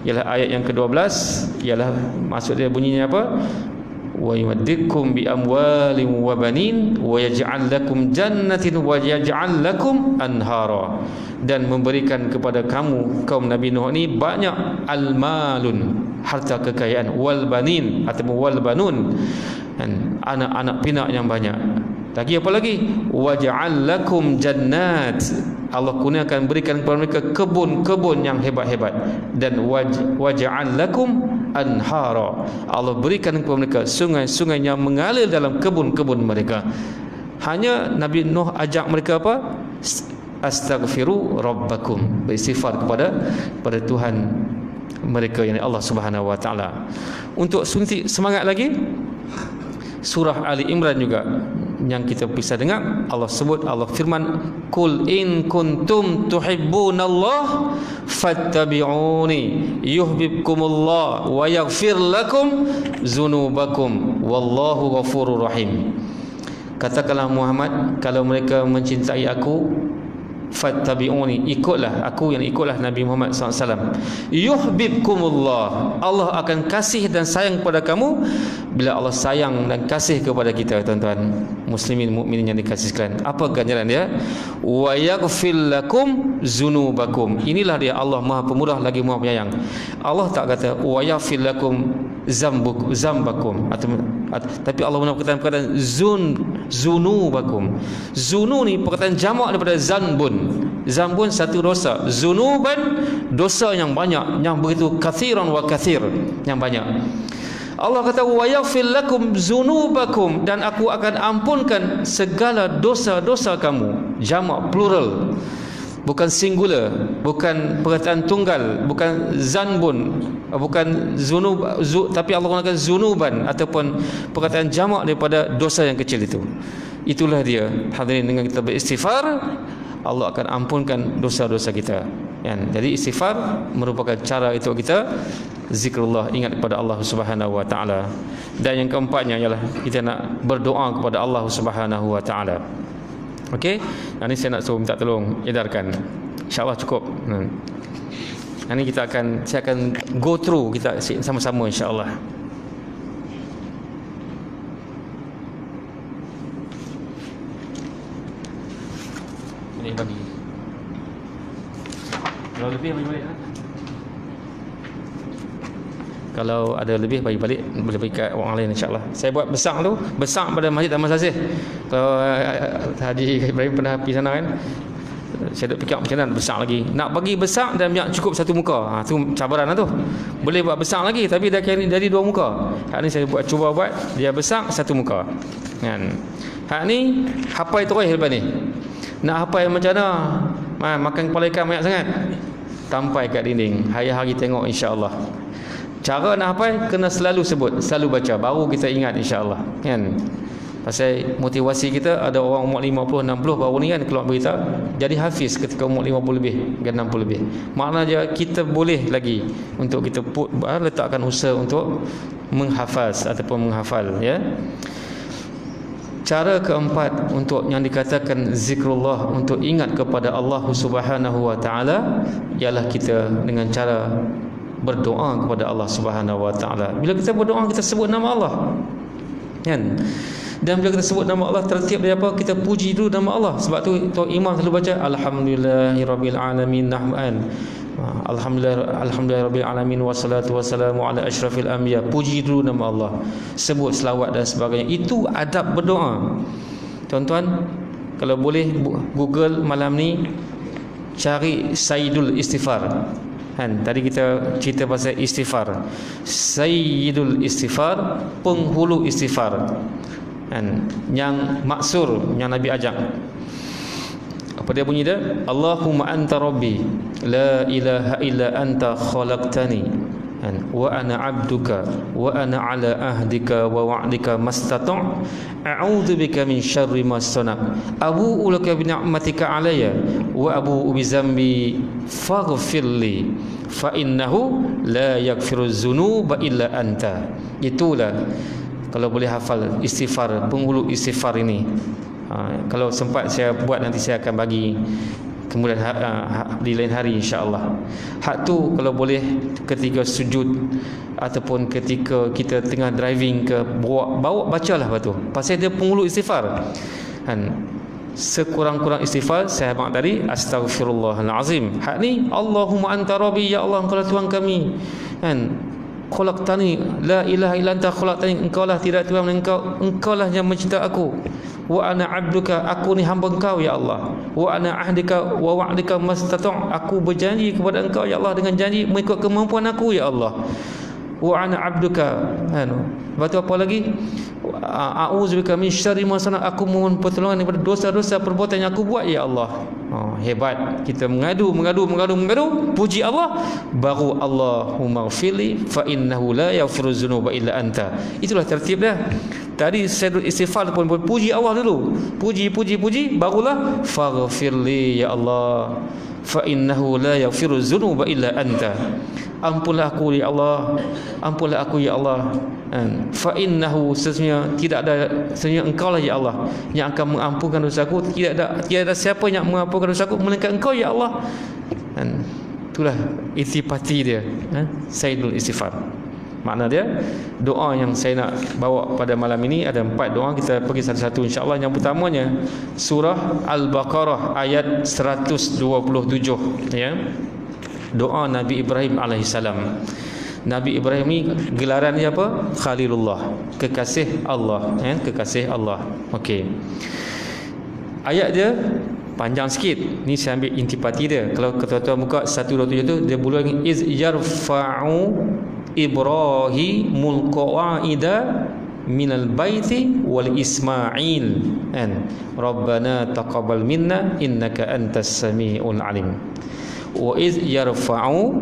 Speaker 1: ialah ayat yang ke-12, ialah maksud dia bunyinya apa? Wa yumaddikum bi amwalin wa banin wa yaj'al lakum jannatin wa yaj'al lakum anhara, dan memberikan kepada kamu kaum Nabi Nuh ini banyak almalun, harta kekayaan, wal banin atau wal banun, dan anak-anak pinak yang banyak. Lagi apa lagi? Waja'al lakum jannat, Allah kurniakan, berikan kepada mereka kebun-kebun yang hebat-hebat. Dan waja'al lakum anhara, Allah berikan kepada mereka sungai-sungai yang mengalir dalam kebun-kebun mereka. Hanya Nabi Nuh ajak mereka apa? Astaghfiru rabbakum, beristighfar kepada Tuhan mereka, yang Allah Subhanahu Wa Taala. Untuk suntik semangat lagi, surah Ali Imran juga yang kita bisa dengar, Allah sebut, Allah firman, qul in kuntum tuhibbunallah fattabi'uni yuhibbukumullah wa yaghfir lakum dzunubakum wallahu ghafurur rahim. Katakanlah Muhammad, kalau mereka mencintai aku, fattabi'uni, ikutlah aku, yang ikutlah Nabi Muhammad SAW. Yuhibbukumullah, Allah akan kasih dan sayang kepada kamu. Bila Allah sayang dan kasih kepada kita, tuan-tuan muslimin mukminin yang dikasihkan, apa ganjaran dia? Wa yaghfir lakum dzunubakum, inilah dia Allah Maha Pemurah lagi Maha Penyayang. Allah tak kata wa yaghfir lakum zambakum, tapi Allah mengatakan perkataan zunubakum. Zunu ni perkataan jamak daripada zanbun. Zanbun satu dosa, zunuban dosa yang banyak, yang begitu kathiran wa kathir, yang banyak. Allah kata wa yaghfir lakum zunubakum, dan aku akan ampunkan segala dosa-dosa kamu. Jamak, plural, bukan singular, bukan perkataan tunggal, bukan zanbun, bukan tapi Allah menggunakan zunuban, ataupun perkataan jamak daripada dosa yang kecil itu. Itulah dia, hadirin, dengan kita beristighfar, Allah akan ampunkan dosa-dosa kita. Jadi istighfar merupakan cara itu kita zikrullah, ingat kepada Allah Subhanahu Wa Taala. Dan yang keempatnya ialah kita nak berdoa kepada Allah Subhanahu Wa Taala. Okey, ini saya nak suruh minta tolong edarkan. InsyaAllah cukup. Ini saya akan go through kita sama-sama insyaAllah. Ini bagi. Kalau lebih bagi balik. Kalau ada lebih bagi balik, boleh bagi kat orang lain insyaAllah. Saya buat besar pada Masjid Ahmad Sazih. Kalau Haji Ibrahim pernah pergi sana kan, Saya duk fikir macam mana besar lagi. Nak bagi besar dan yang cukup satu muka. Tu cabaran lah tu. Boleh buat besar lagi tapi dah kira dari dua muka. Hak ni saya cuba buat dia besar satu muka. Kan. Hak ni hafal terus lepas ni. Nak hafal macam mana? Makan kepala ikan banyak sangat. Tampai kat dinding. Hari-hari tengok insya-Allah. Cara nak hafal kena selalu sebut, selalu baca, baru kita ingat insya-Allah. Kan? Pasal motivasi kita ada orang umur 50, 60 baru ni kan keluar berita jadi hafiz ketika umur 50 lebih ke 60 lebih. Maknanya kita boleh lagi untuk kita letakkan usaha untuk menghafaz ataupun menghafal, ya. Cara keempat untuk yang dikatakan zikrullah, untuk ingat kepada Allah Subhanahu wa taala, ialah kita dengan cara berdoa kepada Allah Subhanahu wa taala. Bila kita berdoa kita sebut nama Allah. Kan? Dan bila kita sebut nama Allah, tertib dia apa? Kita puji dulu nama Allah. Sebab tu imam selalu baca alhamdulillahirabbil alamin nahman. Alhamdulillahirabbil alamin wassalatu wassalamu ala asyrafil anbiya. Puji dulu nama Allah. Sebut selawat dan sebagainya. Itu adab berdoa. Tuan-tuan, kalau boleh Google malam ni cari Sayyidul Istighfar. Kan, tadi kita cerita pasal istighfar. Sayyidul Istighfar, penghulu istighfar. Kan, yang maksur yang Nabi ajak. Apa dia bunyi dia? Allahumma anta rabbi la ilaha illa anta khalaqtani wa ana 'abduka wa ana 'ala ahdika wa wa'dika mastata' a'udzu bika min syarri ma sana'tu abu'u laka bi ni'matika 'alayya wa abu'u bi dzambi faghfirli fa innahu la yaghfiru dzunuba illa anta. Itulah kalau boleh hafal istighfar, penghulu istighfar ini. Kalau sempat saya buat nanti saya akan bagi kemudian di lain hari insya-Allah. Hak tu kalau boleh ketika sujud ataupun ketika kita tengah driving ke bawa bacalah batu. Pasal dia penghulu istighfar. Kan, sekurang-kurang istighfar saya abang tadi astaghfirullahalazim. Hak ni Allahumma anta rabbi, ya Allah engkau Tuhan kami. Kan, khalaqtani la ilaha illa anta khalaqtani, engkau lah tidak Tuhan melainkan engkau lah yang mencipta aku. Wa ana 'abduka, aku ni hamba engkau ya Allah. Wa ana ahdika wa wa'dika mastata', aku berjanji kepada engkau ya Allah dengan janji mengikut kemampuan aku ya Allah. Wa ana 'abduka. Lepas tu apa lagi? A'udzubika min syarri ma sana', aku mohon pertolongan daripada dosa-dosa perbuatan yang aku buat ya Allah. Hebat. Kita mengadu, puji Allah, baru Allahumma ghfirli fa innahu la yaghfiru dzunuba illa anta. Itulah tertib dia. Tadi saya istighfar pun puji Allah dulu. Puji, barulah faghfirli ya Allah fa innahu la yaghfiru dzunuba illa anta. Ampunlah aku ya Allah, ampunlah aku ya Allah. Fa innahu, sesungguhnya tidak ada, sesungguhnya engkau lah ya Allah yang akan mengampunkan dosaku. Tidak ada siapa yang mengampunkan dosaku melainkan engkau ya Allah. Itulah intipati dia, Sayyidul Istighfar. Makna dia doa yang saya nak bawa pada malam ini ada 4 doa. Kita pergi satu-satu insya-Allah. Yang pertamanya surah Al-Baqarah ayat 127, ya. Doa Nabi Ibrahim alaihissalam. Nabi Ibrahim ni gelaran dia apa? Khalilullah, kekasih Allah, ya, kekasih Allah. Okey. Ayat dia panjang sikit. Ni saya ambil intipati dia. Kalau tuan-tuan buka 127 tu dia mula dengan iz yarfa'u Ibrahimul qawa'ida minal baiti wal Ismail Rabbana taqabbal minna innaka antas samiul alim. Wa iz yarfa'u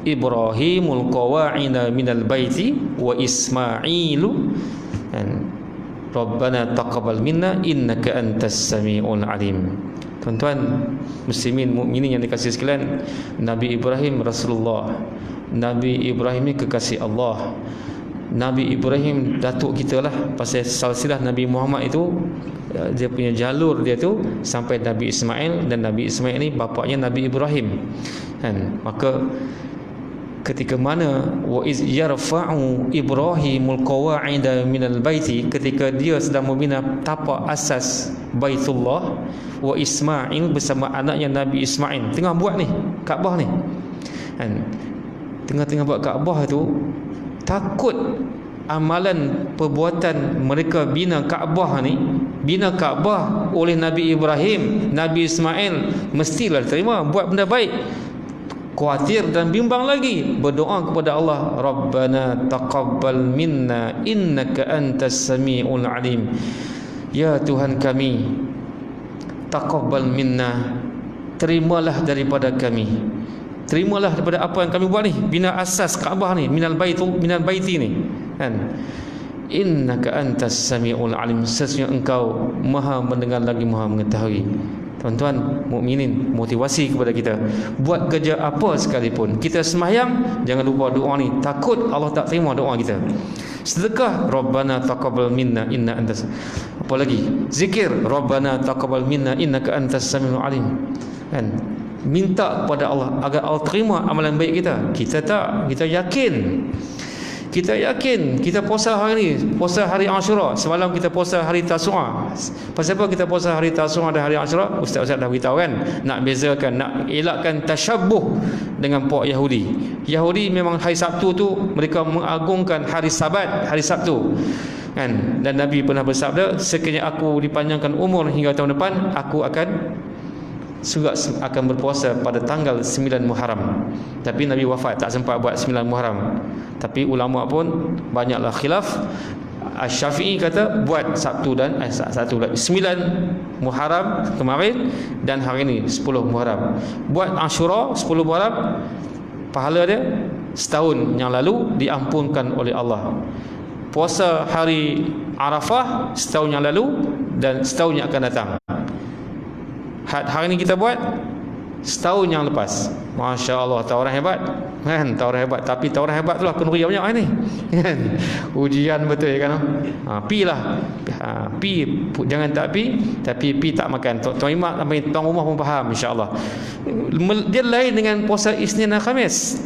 Speaker 1: Ibrahimul qawa'ida minal baiti wa Ismailu Rabbana taqabbal minna innaka antas samiul alim. Tuan-tuan muslimin mukminin yang dikasihi sekalian, Nabi Ibrahim Rasulullah, Nabi Ibrahim ni kekasih Allah. Nabi Ibrahim datuk kita lah. Pasal silsilah Nabi Muhammad itu dia punya jalur dia tu sampai Nabi Ismail, dan Nabi Ismail ni bapaknya Nabi Ibrahim. Maka ketika mana wa iz yarfa'u Ibrahimul qawa'ida minal baiti, ketika dia sedang membina tapak asas Baitullah, wa Ismail bersama anaknya Nabi Ismail tengah buat ni Kaabah ni. Tengah-tengah buat Kaabah tu, takut amalan perbuatan mereka bina Kaabah ni bina Kaabah oleh Nabi Ibrahim, Nabi Ismail, mestilah diterima. Buat benda baik, khawatir dan bimbang lagi, berdoa kepada Allah, Rabbana taqabbal minna innaka antas samiul alim. Ya Tuhan kami, taqabbal minna, terimalah daripada kami, terimalah daripada apa yang kami buat ni, bina asas Kaabah ni, minal baiti ni kan. Innaka antas samiul alim, sesungguhnya engkau maha mendengar lagi maha mengetahui. Tuan-tuan mukminin, motivasi kepada kita, buat kerja apa sekalipun, kita sembahyang jangan lupa doa ni, takut Allah tak terima doa kita. Sedekah, Rabbana taqabbal minna inna antas, apa lagi, zikir, Rabbana taqabbal minna innaka antas samiul alim kan. Minta kepada Allah agar Allah terima amalan baik kita. Kita tak, kita yakin, kita puasa hari ni, puasa hari Ashura. Semalam kita puasa hari Tasu'a. Pasal apa kita puasa hari Tasu'a dan hari Ashura? Ustaz-ustaz dah beritahu kan, nak bezakan, nak elakkan tasyabbuh dengan puak Yahudi. Yahudi memang hari Sabtu tu mereka mengagungkan hari Sabat, hari Sabtu kan. Dan Nabi pernah bersabda, sekiranya aku dipanjangkan umur hingga tahun depan, aku akan berpuasa pada tanggal 9 Muharram. Tapi Nabi wafat, tak sempat buat 9 Muharram. Tapi ulama pun banyaklah khilaf. Syafi'i kata buat Sabtu dan 9 Muharram kemarin dan hari ini 10 Muharram. Buat Ashura 10 Muharram, pahala dia setahun yang lalu diampunkan oleh Allah. Puasa hari Arafah setahun yang lalu dan setahun yang akan datang. Hari ini kita buat setahun yang lepas. Masya Allah, tahu orang hebat kan, tahu orang hebat. Tapi tahu orang hebat tu lah kenduri banyak hari ni kan. Ujian betul ya kan. Pi lah, pi, jangan tak pi, tapi pi tak makan. Tuan imam sampai tuan rumah pun faham insya-Allah. Dia lain dengan puasa Isnin dan Khamis.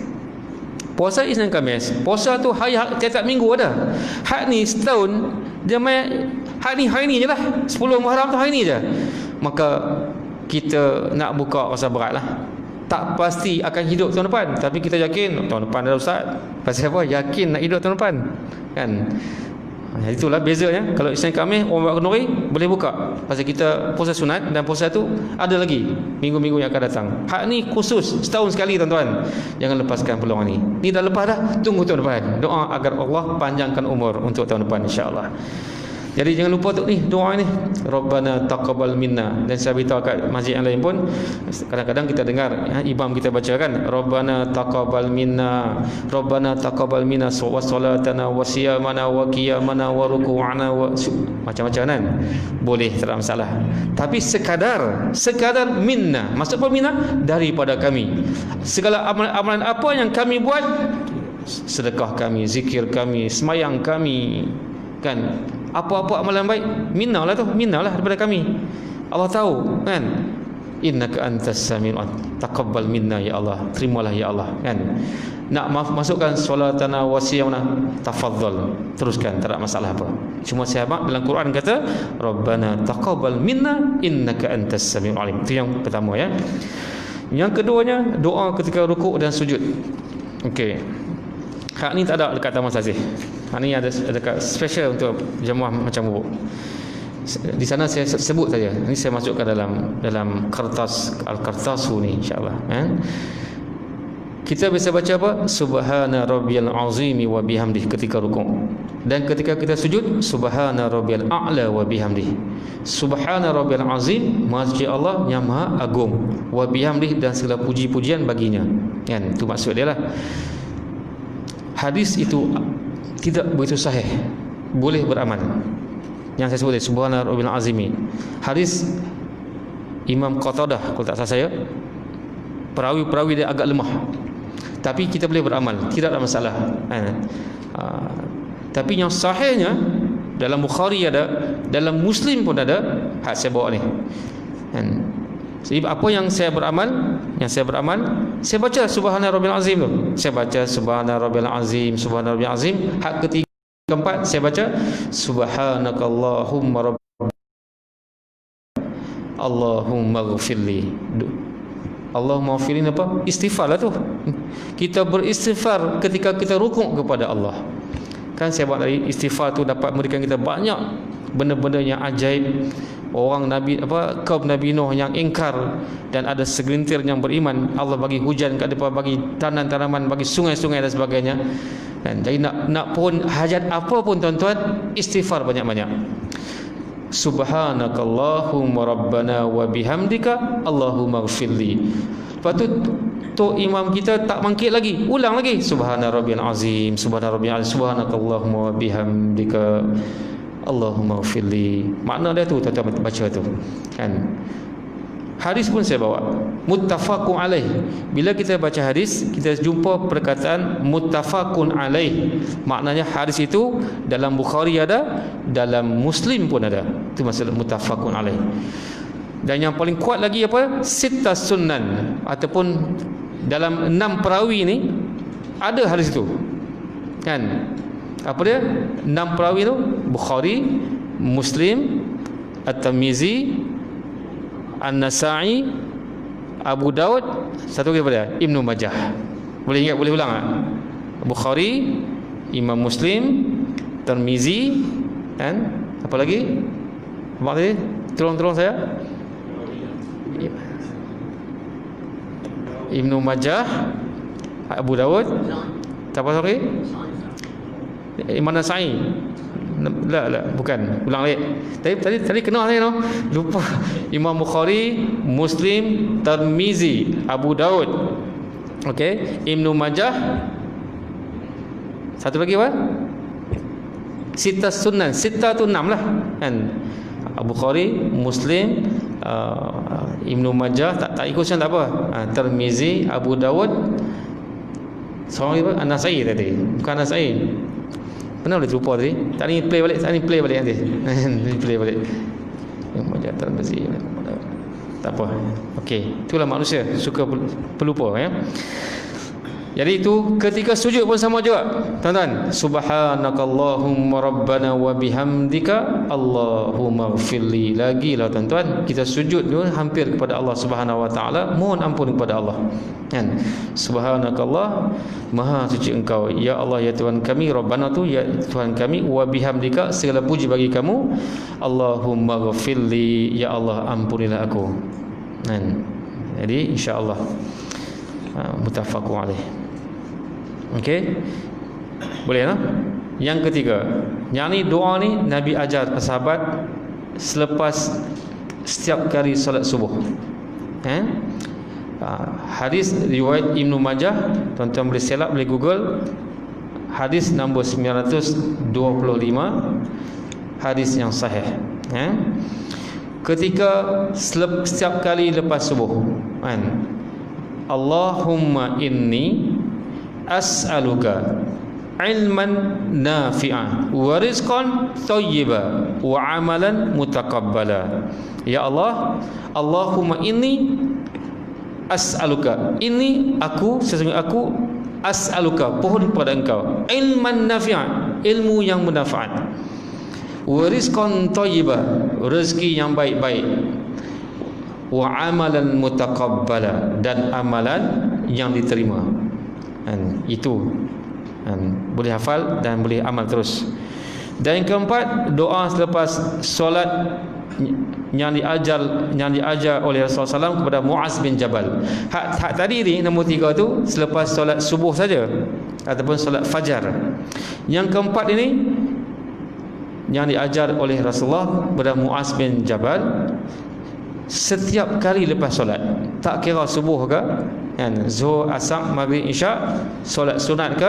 Speaker 1: Puasa Isnin dan Khamis, puasa tu hari tiap minggu ada. Hak ni setahun dia main hari ni je lah. 10 Muharram tu hari ni je. Maka kita nak buka rasa berat lah. Tak pasti akan hidup tahun depan, tapi kita yakin tahun depan dah Ustaz. Pasal apa? Yakin nak hidup tahun depan kan. Itulah bezanya. Kalau Isnin Khamis orang buat kenduri boleh buka, pasal kita puasa sunat dan puasa tu ada lagi minggu-minggu yang akan datang. Hak ni khusus setahun sekali tuan-tuan. Jangan lepaskan peluang ni. Ni dah lepas dah, tunggu tahun depan. Doa agar Allah panjangkan umur untuk tahun depan insya-Allah. Jadi jangan lupa tu ni doa ni, Rabbana taqabbal minna. Dan saya beritahu kat masjid yang lain pun, kadang-kadang kita dengar imam kita baca kan, Rabbana taqabbal minna, Rabbana taqabbal minna wa salatana wa siyamana wa qiyamana wa ruku'ana wa macam-macam kan. Boleh, tak ada masalah. Tapi sekadar minna. Maksud apa minna? Daripada kami. Segala amalan apa yang kami buat, sedekah kami, zikir kami, semayang kami kan, apa-apa amalan baik, minnalah daripada kami. Allah tahu kan. Innaka antas samiul alim, taqabbal minna ya Allah, terimalah ya Allah kan. Nak masukkan solatana wa siyamana, tafadhal, teruskan, tak ada masalah apa. Cuma sahabat dalam Quran kata Rabbana taqabbal minna innaka antas samiul alim. Itu yang pertama ya. Yang keduanya, doa ketika rukuk dan sujud. Okey. Hak ni tak ada dekat Taman Sazih. Hak ni ada dekat special untuk jemaah macam bu. Di sana saya sebut saja. Ini saya masukkan dalam kertas al-kertasu ni insya-Allah kan. Kita bisa baca apa? Subhana rabbiyal azimi wa bihamdihi ketika rukuk. Dan ketika kita sujud, subhana rabbiyal a'la wa bihamdihi. Subhana rabbiyal azim, maha suci Allah yang maha agung, wa bihamdihi, dan segala puji-pujian baginya. Kan? Itu maksud dia lah. Hadis itu tidak begitu sahih, boleh beramal. Yang saya sebut tadi, subhana rabbil azimi, hadis Imam Qatadah kalau tak salah saya, perawi dia agak lemah, tapi kita boleh beramal, tidak ada masalah. Tapi yang sahihnya dalam Bukhari ada, dalam Muslim pun ada, saya bawa ni. Sebab apa yang saya beramal, saya baca subhana rabbil azim tu. Saya baca subhana rabbil azim, subhana rabbil azim. Hak ketiga keempat saya baca subhanakallahumma rabb Allahumma ghfirli. Allahumma ghfirli apa? Istighfar lah tu. Kita beristighfar ketika kita rukuk kepada Allah. Kan saya buat tadi, istighfar tu dapat memberikan kita banyak benda-benda yang ajaib. Orang Nabi kaum Nabi Nuh yang ingkar dan ada segelintir yang beriman, Allah bagi hujan kat depan, bagi tanaman-tanaman, bagi sungai-sungai dan sebagainya. Dan jadi nak pun hajat apa pun tuan-tuan, istighfar banyak-banyak. Subhanakallahumma rabbana wa bihamdika Allahumma ighfirli. Lepas tu Tok imam kita tak bangkit lagi, ulang lagi, subhana rabbiyal azim, subhana rabbiyal azim, subhanakallahumma wa bihamdika Allahumma ighfirli. Makna dia tu tuan-tuan baca tu kan. Hadis pun saya bawa muttafaqun alaih. Bila kita baca hadis, kita jumpa perkataan muttafaqun alaih. Maknanya hadis itu dalam Bukhari ada, dalam Muslim pun ada. Itu maksud muttafaqun alaih. Dan yang paling kuat lagi apa? Sittah sunan, ataupun dalam 6 perawi ni ada hadis itu. Kan? Apa dia? 6 perawi tu Bukhari, Muslim, At-Tirmizi, An-Nasa'i, Abu Daud, satu lagi apa dia? Ibnu Majah. Boleh ingat, boleh ulang tak? Bukhari, Imam Muslim, Tirmizi, kan? Apa lagi? Apa tadi? Tolong saya. Ibnu Majah, Abu Daud, siapa lagi? Imam Nasa'i. La, bukan. Ulang lagi. Tadi kenal saya no. Lupa. Imam Bukhari, Muslim, Tirmizi, Abu Daud. Okey, Ibnu Majah. Satu lagi apa? Sittah sunan. Sittah tu 6 lah kan. Bukhari, Muslim, Ibnu Majah, tak ikut tak apa. Tirmizi, Abu Dawud, seorang lagi An-Nasa'i tadi. Bukan An-Nasa'i. Pernah boleh terlupa tadi. Tak ni play balik nanti. Play balik. Ibnu Majah, Tirmizi. Tak apa. Okey, itulah manusia suka pelupa ya. Jadi itu ketika sujud pun sama juga tuan-tuan. Subhanakallahumma rabbana wa bihamdika Allahumma ighfirli. Lagilah tuan-tuan, kita sujud tu hampir kepada Allah Subhanahu wa taala, mohon ampun kepada Allah. Kan? Subhanakallah, maha suci engkau ya Allah ya Tuhan kami. Rabbana tu ya Tuhan kami, wa bihamdika, segala puji bagi kamu. Allahumma ighfirli, ya Allah ampunilah aku. Kan? Jadi insya-Allah muttafaqun alaih. Okey, boleh tak? Yang ketiga, yang ni doa ni Nabi ajar sahabat selepas setiap kali solat subuh. Hadis riwayat Ibnu Majah, tuan-tuan boleh selak, boleh Google. Hadis nombor 925, hadis yang sahih. Ketika setiap kali lepas subuh, Allahumma inni as'aluka ilman nafi'an wa rizqan thayyiban wa amalan mutaqabbala. Ya Allah, Allahumma inni as'aluka, ini aku, sesungguhnya aku, as'aluka, pohon kepada engkau, ilman nafi'an, ilmu yang bermanfaat, wa rizqan thayyiban, rezeki yang baik-baik, wa amalan mutaqabbala, dan amalan yang diterima. Itu boleh hafal dan boleh amal terus. Dan yang keempat, doa selepas solat yang diajar oleh Rasulullah SAW kepada Muaz bin Jabal. Hak tadi ni nombor 3 tu selepas solat subuh saja ataupun solat fajar. Yang keempat ini yang diajar oleh Rasulullah kepada Muaz bin Jabal setiap kali lepas solat, tak kira subuh ke, Zuhur, Asar, Maghrib, Isyak, solat sunat ke,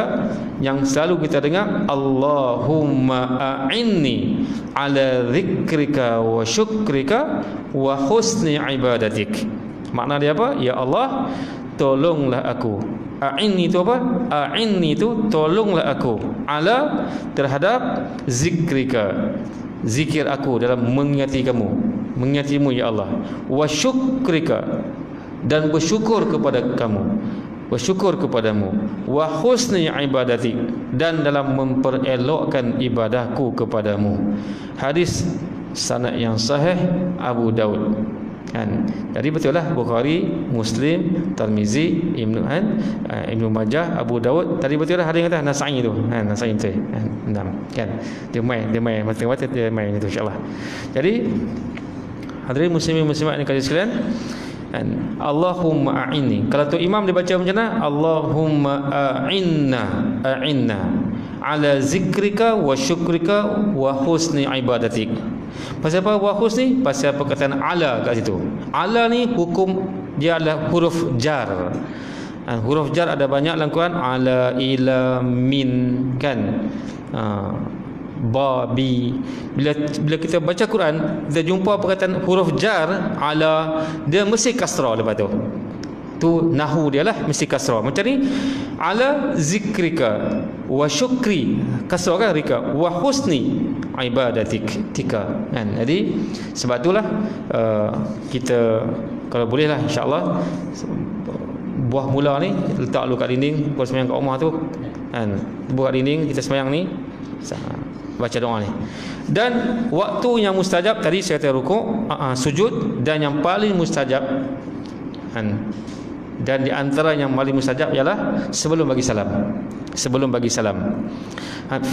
Speaker 1: yang selalu kita dengar Allahumma a'inni ala zikrika wa syukrika wa husni ibadatik. Makna dia apa? Ya Allah, tolonglah aku. A'inni itu apa? A'inni itu tolonglah aku ala, terhadap zikrika, zikir aku dalam mengingati kamu, mengingatimu ya Allah, wa syukrika, dan bersyukur kepada kamu, bersyukur kepadamu, wa husni ibadati, dan dalam memperelokkan ibadahku kepadamu. Hadis sanad yang sahih Abu Daud. kan. Jadi betul lah Bukhari, Muslim, Tirmizi, Ibnu Majah, Abu Daud. Tadi betul lah ada yang kata Nasa'i tu. Nasa'i betul. Kan. Dia mai mata-mata dia mai itu insya-Allah. Jadi hadirin muslimin muslimat yang kalian sekalian, Allahumma a'inni. Kalau tu imam dia baca macam mana? Allahumma a'inna ala zikrika wa syukrika wa husni ibadatik. Pasal apa wa husni? Pasal perkataan ala kat situ. Ala ni hukum dia adalah huruf jar. Huruf jar ada banyak dalam Quran, ala, ila, min, kan. Babi. Bila kita baca Quran, kita jumpa perkataan huruf jar ala, dia mesti kasrah lepas tu. Tu nahu dia lah, mesti kasrah. Macam ni, ala zikrika wa syukri, kasrah kan rika, wa husni ibadatik tika, kan. Jadi sebab itulah kita kalau boleh lah insya-Allah buah mula ni letak dulu kat dinding, pukul sembahyang kat rumah tu, kan. Buat dinding kita sembahyang ni, baca doa ni. Dan waktu yang mustajab tadi saya kata rukuk, sujud, dan yang paling mustajab, kan, dan di antara yang paling mustajab ialah sebelum bagi salam. Sebelum bagi salam,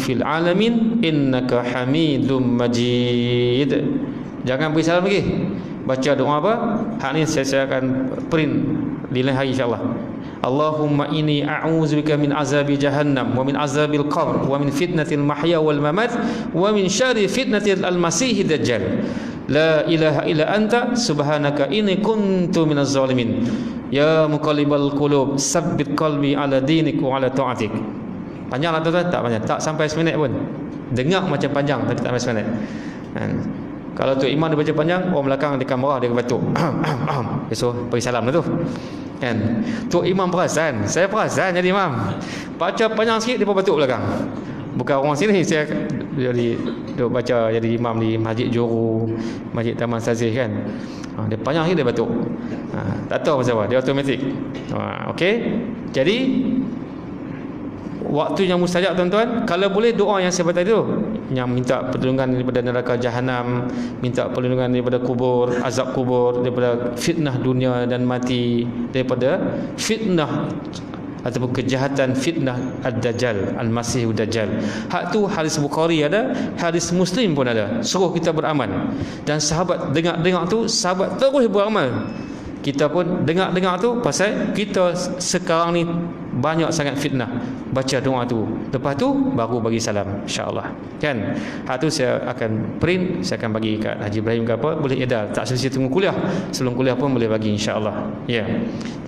Speaker 1: fil alamin innaka hamidum majid. Jangan bagi salam lagi, baca doa apa? Hak ni saya akan print di lain hari insya-Allah. Allahumma inni a'udzubika min azabi jahannam wa min azabil qabr wa min fitnatil mahya wal mamat wa min syarri fitnatil al-masihid dajjal. La ilaha illa anta subhanaka inni kuntu minaz zalimin. Ya muqallibal qulub tsabbit qalbi ala dinik wa ala ta'atik. Panjang lah tuan-tuan? Tak panjang, tak sampai 1 minit pun. Dengar macam panjang tapi tak sampai 1 minit. Kalau tu imam dia baca panjang, orang belakang di kamera dia batuk. Besok bagi salam lah tu, kan. Tu imam perasan, saya perasan jadi imam. Baca panjang sikit dia pun batuk belakang. Bukan orang sini, saya jadi duk baca jadi imam di Masjid Johor, Masjid Taman Sazih, kan. Dia panjang sikit dia batuk. Tak tahu pasal apa, dia automatik. Okey. Jadi waktu yang mustajab tuan-tuan, kalau boleh doa yang saya baca tu, yang minta perlindungan daripada neraka jahanam, minta perlindungan daripada kubur, azab kubur, daripada fitnah dunia dan mati, daripada fitnah ataupun kejahatan fitnah ad-dajjal, al-masih ad-dajjal. Hak tu hadis Bukhari ada, hadis Muslim pun ada, suruh kita beramal. Dan sahabat dengar tu, sahabat terus beramal. Kita pun dengar tu, pasal kita sekarang ni banyak sangat fitnah. Baca doa tu, lepas tu baru bagi salam insya-Allah, kan. Hak tu saya akan print, saya akan bagi kat Haji Ibrahim ke apa, boleh edar, tak semesti tunggu kuliah, sebelum kuliah pun boleh bagi insya-Allah. Ya.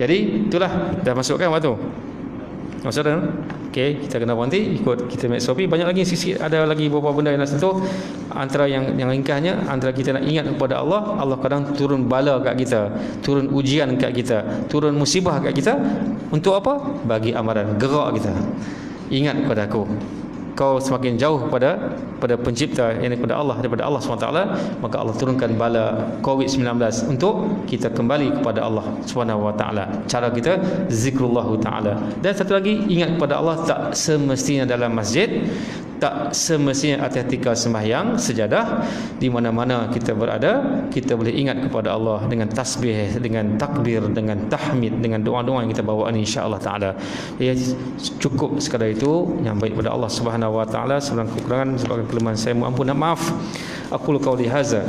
Speaker 1: Jadi itulah dah masukkan waktu. Maksud dah? Okey, kita kena berhenti ikut kita make SOP. Banyak lagi sisi, ada lagi beberapa benda yang nak sentuh. Antara yang ringkasnya, antara kita nak ingat kepada Allah, Allah kadang turun bala kat kita, turun ujian kat kita, turun musibah kat kita. Untuk apa? Bagi amaran, gerak kita. Ingat kepada aku. Kau semakin jauh pada pencipta, yang kepada Allah, daripada Allah SWT, maka Allah turunkan bala COVID-19 untuk kita kembali kepada Allah SWT. Cara kita zikrullah ta'ala. Dan satu lagi, ingat kepada Allah tak semestinya dalam masjid, tak semestinya atas sembahyang sejadah. Di mana-mana kita berada, kita boleh ingat kepada Allah dengan tasbih, dengan takbir, dengan tahmid, dengan doa-doa yang kita bawa ni insya-Allah taala. Ya, cukup sekadar itu yang baik pada Allah Subhanahu wa taala. Sebelum kekurangan, sebagai kelemahan saya mohon ampun dan maaf. Aqulu qawli hadza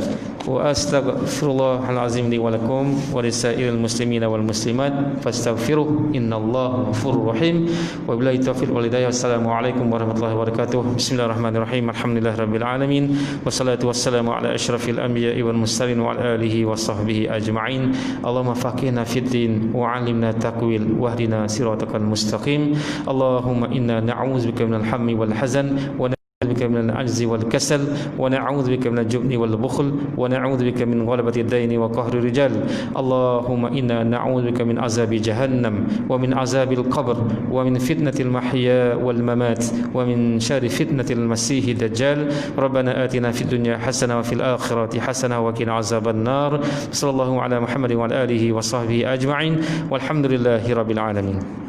Speaker 1: wa astaghfirullahal azim li wa lakum wa lisairil muslimina wal muslimat fastaghfiruh innallaha ghafurur rahim. Wa billahi taufiq wal hidayah. Wassalamu alaikum warahmatullahi wabarakatuh. Bismillahirrahmanirrahim. Alhamdulillahirabbil alamin. Wassalatu wassalamu ala asyrafil anbiya'i wal mursalin wa ala alihi wa sahbihi ajma'in. Allahumma faqihna fid din wa 'allimna taqwil wahdina siratal mustaqim. Allahumma inna na'udzubika minal hammi wal hazan wa بك من العجز والكسل ونعوذ بك من الجبن والبخل ونعوذ بك من غلبة الدين وقهر الرجال. اللهم إنا نعوذ بك من عذاب جهنم ومن عذاب القبر ومن فتنة المحيا والممات ومن شر فتنة المسيح الدجال. ربنا آتنا في الدنيا حسنة وفي الآخرة حسنة وقنا عذاب النار. صلى الله على محمد وعلى آله وصحبه أجمعين والحمد لله رب العالمين.